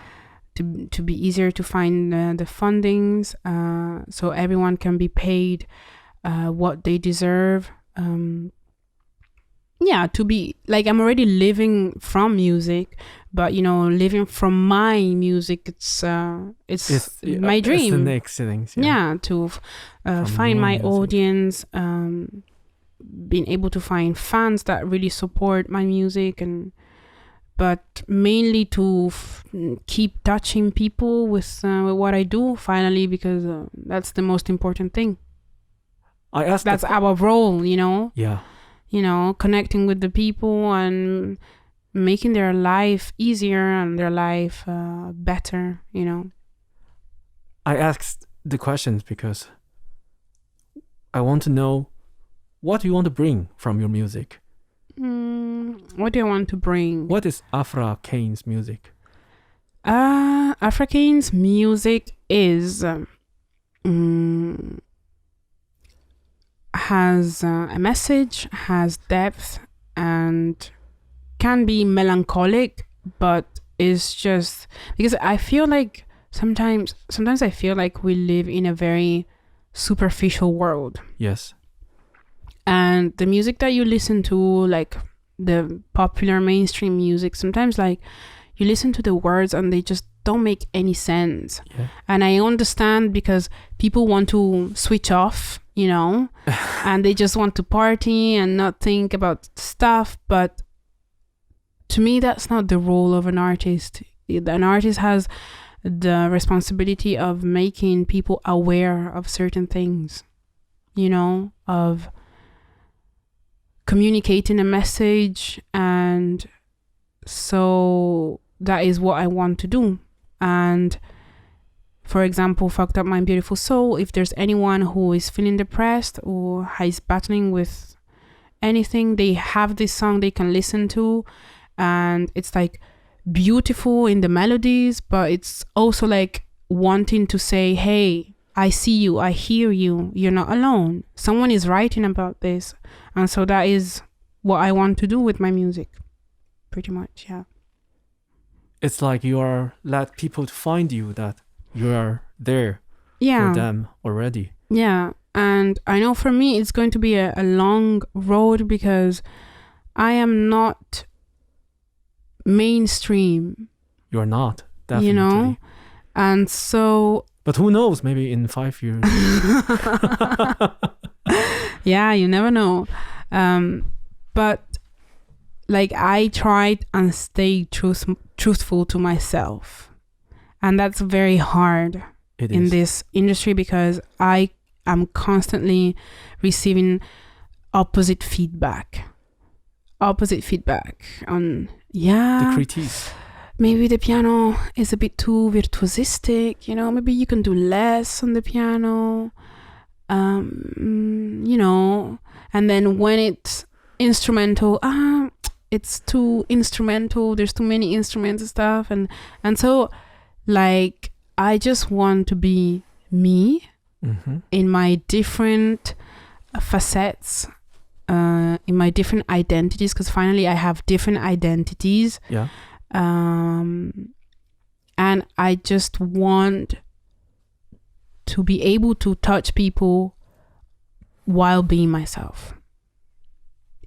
To be easier to find the fundings, so everyone can be paid what they deserve. To be like, I'm already living from music, but living from my music, it's my dream. It's the next thing. To find my music. audience, being able to find fans that really support my music, but mainly to keep touching people with what I do finally, because that's the most important thing. That's our role, Yeah. Connecting with the people and making their life easier and their life better, I asked the questions because I want to know what you want to bring from your music. What do I want to bring? What is Afra Kane's music? Afra Kane's music is has a message, has depth, and can be melancholic, but it's just because I feel like sometimes I feel like we live in a very superficial world. Yes. And the music that you listen to, like the popular mainstream music, sometimes like you listen to the words and they just don't make any sense. Yeah. And I understand, because people want to switch off, and they just want to party and not think about stuff. But to me, that's not the role of an artist. An artist has the responsibility of making people aware of certain things, of communicating a message. And so that is what I want to do. And for example, Fucked Up My Beautiful Soul, if there's anyone who is feeling depressed or is battling with anything, they have this song they can listen to, and it's like beautiful in the melodies, but it's also like wanting to say, hey, I see you, I hear you, you're not alone, someone is writing about this. And so that is what I want to do with my music, pretty much. Yeah. It's like you are let people to find you, that you are there for them already. Yeah. And I know for me it's going to be a long road, because I am not mainstream. You're not, definitely. And so... But who knows, maybe in 5 years. Yeah, you never know. But like, I tried and stayed truthful to myself. And that's very hard in this industry, because I am constantly receiving opposite feedback on, the critiques. Maybe the piano is a bit too virtuosistic, maybe you can do less on the piano, and then when it's instrumental, it's too instrumental, there's too many instruments and stuff, and so like, I just want to be me in my different facets, in my different identities, because finally I have different identities. Yeah. And and I just want to be able to touch people while being myself.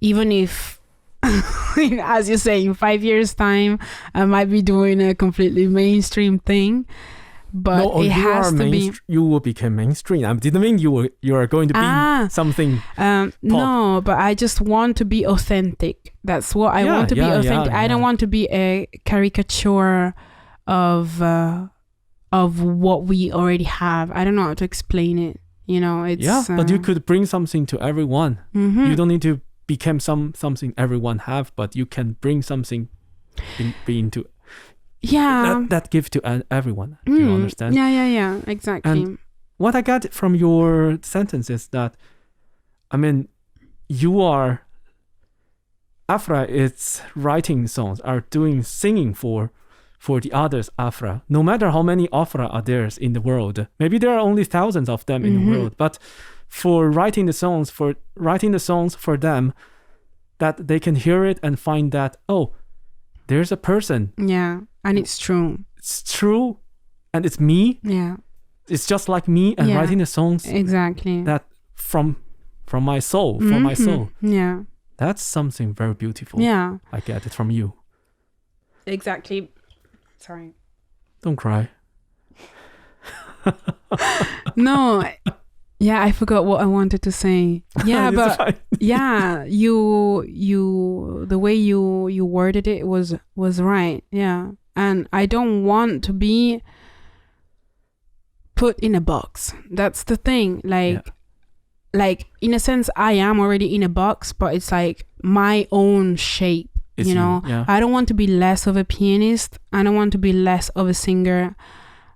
Even if, as you say, in 5 years' time, I might be doing a completely mainstream thing, but No, it has to be. You will become mainstream. I didn't mean you are going to be something. No, but I just want to be authentic. That's what I want to be authentic. I don't want to be a caricature of what we already have. I don't know how to explain it. It's but you could bring something to everyone. Mm-hmm. You don't need to become something everyone have, but you can bring something into that give to everyone. Do you understand? Yeah, exactly. And what I got from your sentence is that, I mean, Afra is writing songs, are doing singing for the others Afra. No matter how many Afra are there in the world, maybe there are only thousands of them in the world, but for writing the songs for them, that they can hear it and find that, oh, there's a person. Yeah, and it's true. It's true, and it's me. Yeah. It's just like me, and writing the songs. Exactly. That from my soul, from my soul. Yeah. That's something very beautiful. Yeah. I get it from you. Exactly. Sorry. Don't cry. No. Yeah, I forgot what I wanted to say. Yeah, but fine. yeah, you the way you worded it was right. Yeah. And I don't want to be put in a box. That's the thing. Like in a sense I am already in a box, but it's like my own shape. It's I don't want to be less of a pianist. I don't want to be less of a singer.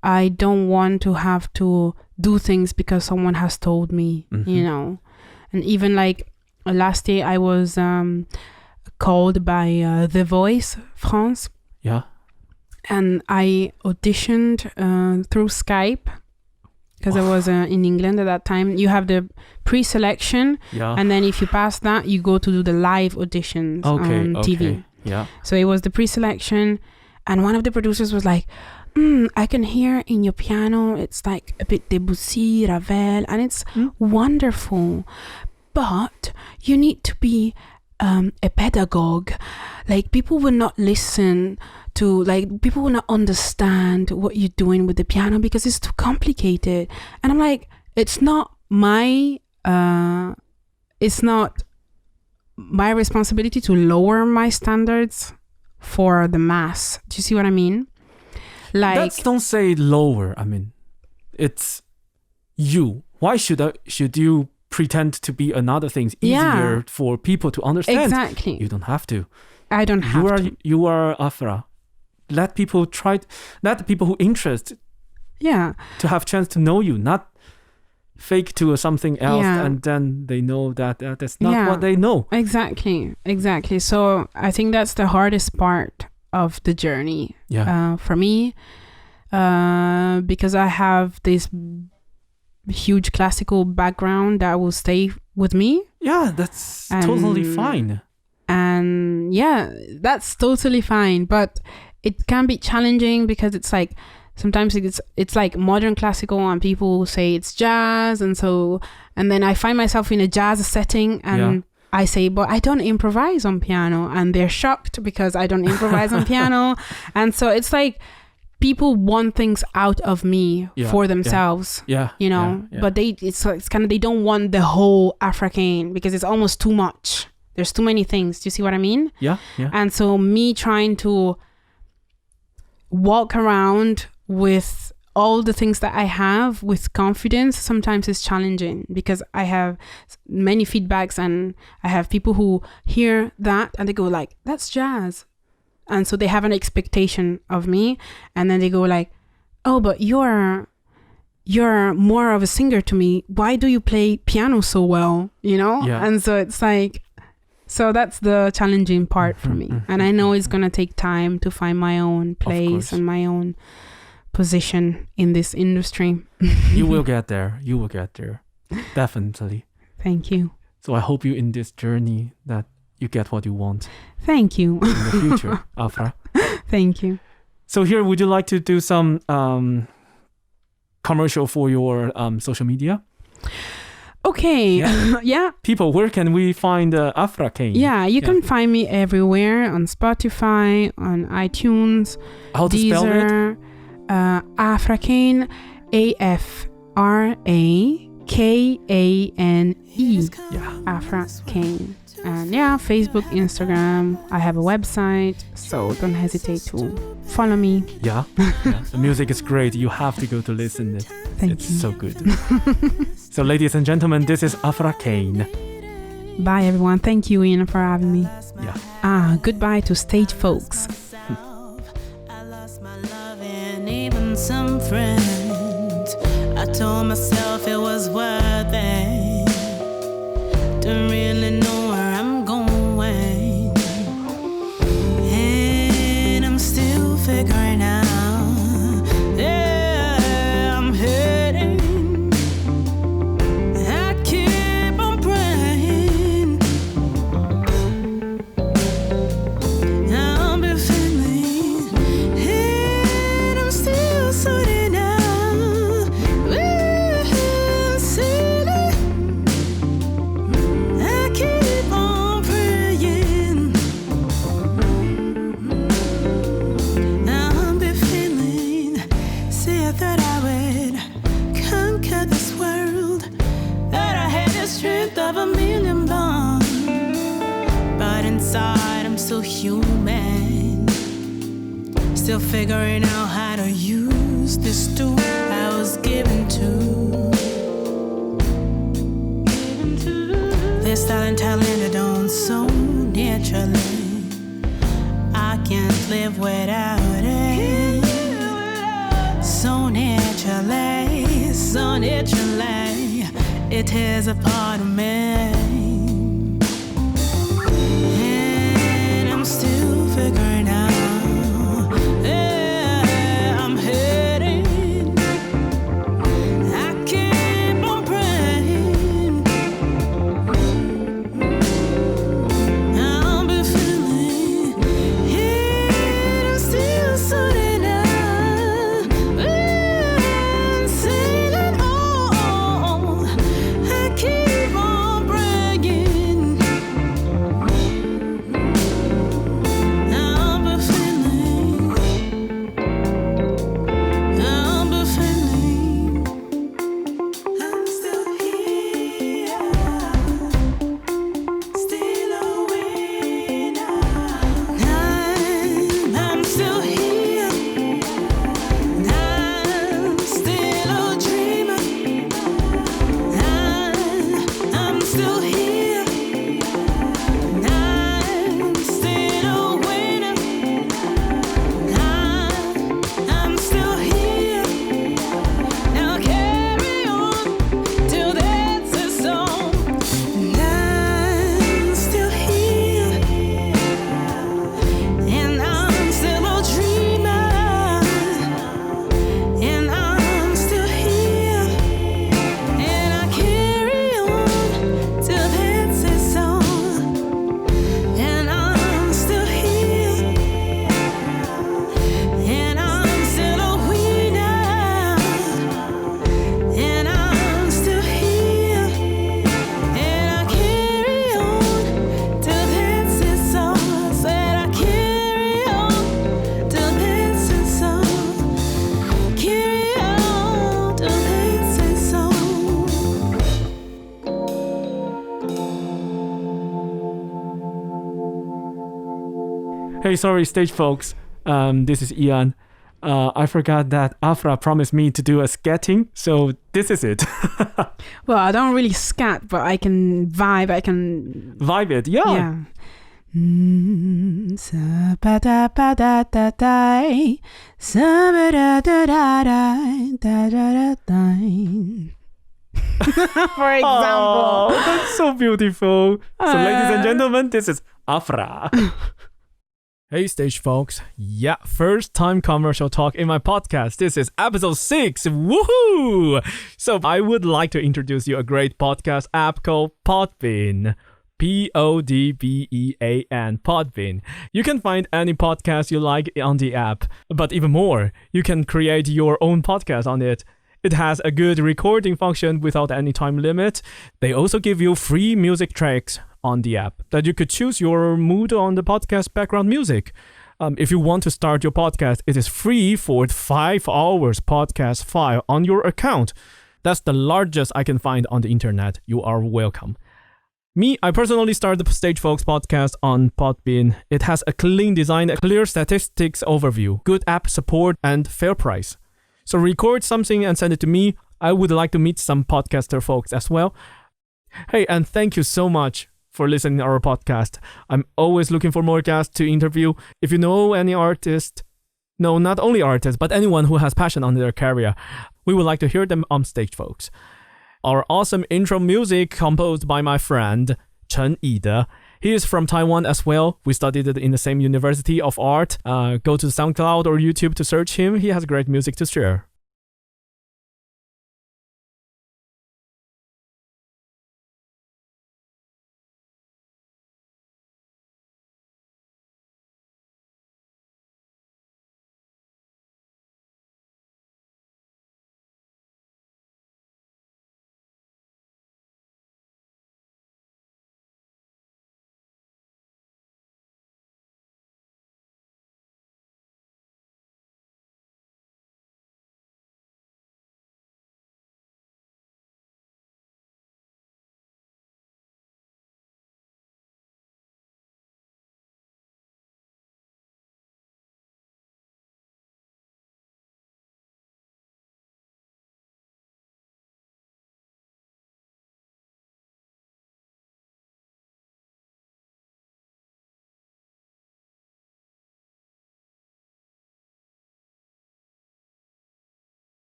I don't want to have to do things because someone has told me, And even like last year I was called by The Voice France. Yeah. And I auditioned through Skype because I was in England at that time. You have the pre-selection, and then if you pass that, you go to do the live auditions on TV. Yeah. So it was the pre-selection, and one of the producers was like, I can hear in your piano, it's like a bit Debussy, Ravel, and it's wonderful. But you need to be a pedagogue. Like, people will not listen to, like, people will not understand what you're doing with the piano because it's too complicated. And I'm like, it's not my responsibility to lower my standards for the mass. Do you see what I mean? Like, don't say lower. I mean, it's you. Why should you pretend to be another thing easier for people to understand? Exactly. You don't have to. I don't have to. You are Afra. Let people let the people who interest to have chance to know you, not fake to something else and then they know that that's not what they know. Exactly. So I think that's the hardest part of the journey for me, because I have this huge classical background that will stay with me. Yeah, that's totally fine. And that's totally fine, but it can be challenging because it's like sometimes it's like modern classical and people say it's jazz, and then I find myself in a jazz setting and I say, but I don't improvise on piano, and they're shocked because I don't improvise on piano. And so it's like people want things out of me for themselves, but it's kind of, they don't want the whole Afra Kane because it's almost too much. There's too many things. Do you see what I mean? Yeah. And so me trying to walk around with all the things that I have with confidence sometimes is challenging because I have many feedbacks and I have people who hear that and they go like, that's jazz. And so they have an expectation of me, and then they go like, oh, but you're more of a singer to me. Why do you play piano so well? Yeah. And so it's like, so that's the challenging part for me. And I know it's going to take time to find my own place and my own position in this industry. You will get there. Definitely. Thank you. So I hope you in this journey that you get what you want. Thank you. In the future, Afra. Thank you. So here, would you like to do some commercial for your social media? Okay. Yeah. People, where can we find Afra Kane? Yeah, you can find me everywhere on Spotify, on iTunes, How to spell it? Deezer, Afra Kane, AFRAKANE. Yeah. Afra Kane. And yeah, Facebook, Instagram. I have a website, so don't hesitate to follow me. Yeah. The music is great. You have to go to listen it. Thank It's you. so good. So ladies and gentlemen, this is Afra Kane. Bye, everyone. Thank you, Ian, for having me. Yeah. Goodbye to Stage Folks. I lost my love and even some friends. I told myself it was worth it. Don't really know where I'm going, and I'm still figuring out. Yeah, I'm heading. I keep on praying. I'll be feeling, and I'm still sorting out. Silly. I keep on praying. I'll be feeling. See, I thought I would conquer this world, that I had the strength of 1,000,000 bombs. But inside, I'm still human, still figuring out how to use this tool I was given to. This talented on so naturally, I can't live without it. So naturally, it is a part of me. And I'm still figuring out. Yeah, I'm heading. I keep on praying. I'll be feeling, and I'm still sorting out. Sailing on, I keep on praying. I'll be feeling, I'm still here, still a winner. I'm still here, I'm still a dreamer. I'm still here, I'm still a winner. I'm still here. Now carry on till that's a song. I'm still here, and I'm still a dreamer. And I'm still here, and I carry on till that's a song. And I'm still here, and I'm still a winner. And I'm still here, and I carry on till that's a song. Said I carry on till that's a song. Carry on till that's a song. Hey, sorry, stage folks. This is Ian. I forgot that Afra promised me to do a scatting, so this is it. Well, I don't really scat, but I can vibe. I can. Vibe it, yeah. Yeah. Sa-ba-da-ba-da-da-dai, sa-ba-da-da-da-dai, for example. Oh, that's so beautiful. So, ladies and gentlemen, this is Afra. Hey, stage folks. Yeah, first time commercial talk in my podcast. This is episode 6. Woohoo! So, I would like to introduce you a great podcast app called Podbean. Podbean, Podbean. You can find any podcast you like on the app. But even more, you can create your own podcast on it. It has a good recording function without any time limit. They also give you free music tracks on the app that you could choose your mood on the podcast background music. If you want to start your podcast, it is free for 5 hours podcast file on your account. That's the largest I can find on the internet. You are welcome. I personally started the Stage Volks podcast on Podbean. It has a clean design, a clear statistics overview, good app support, and fair price. So record something and send it to me. I would like to meet some podcaster folks as well. Hey, and thank you so much for listening to our podcast. I'm always looking for more guests to interview. If you know any artist, no, not only artists, but anyone who has passion on their career, we would like to hear them on Stage Volks. Our awesome intro music composed by my friend Chen Yide. He is from Taiwan as well. We studied in the same University of Art. Go to SoundCloud or YouTube to search him. He has great music to share.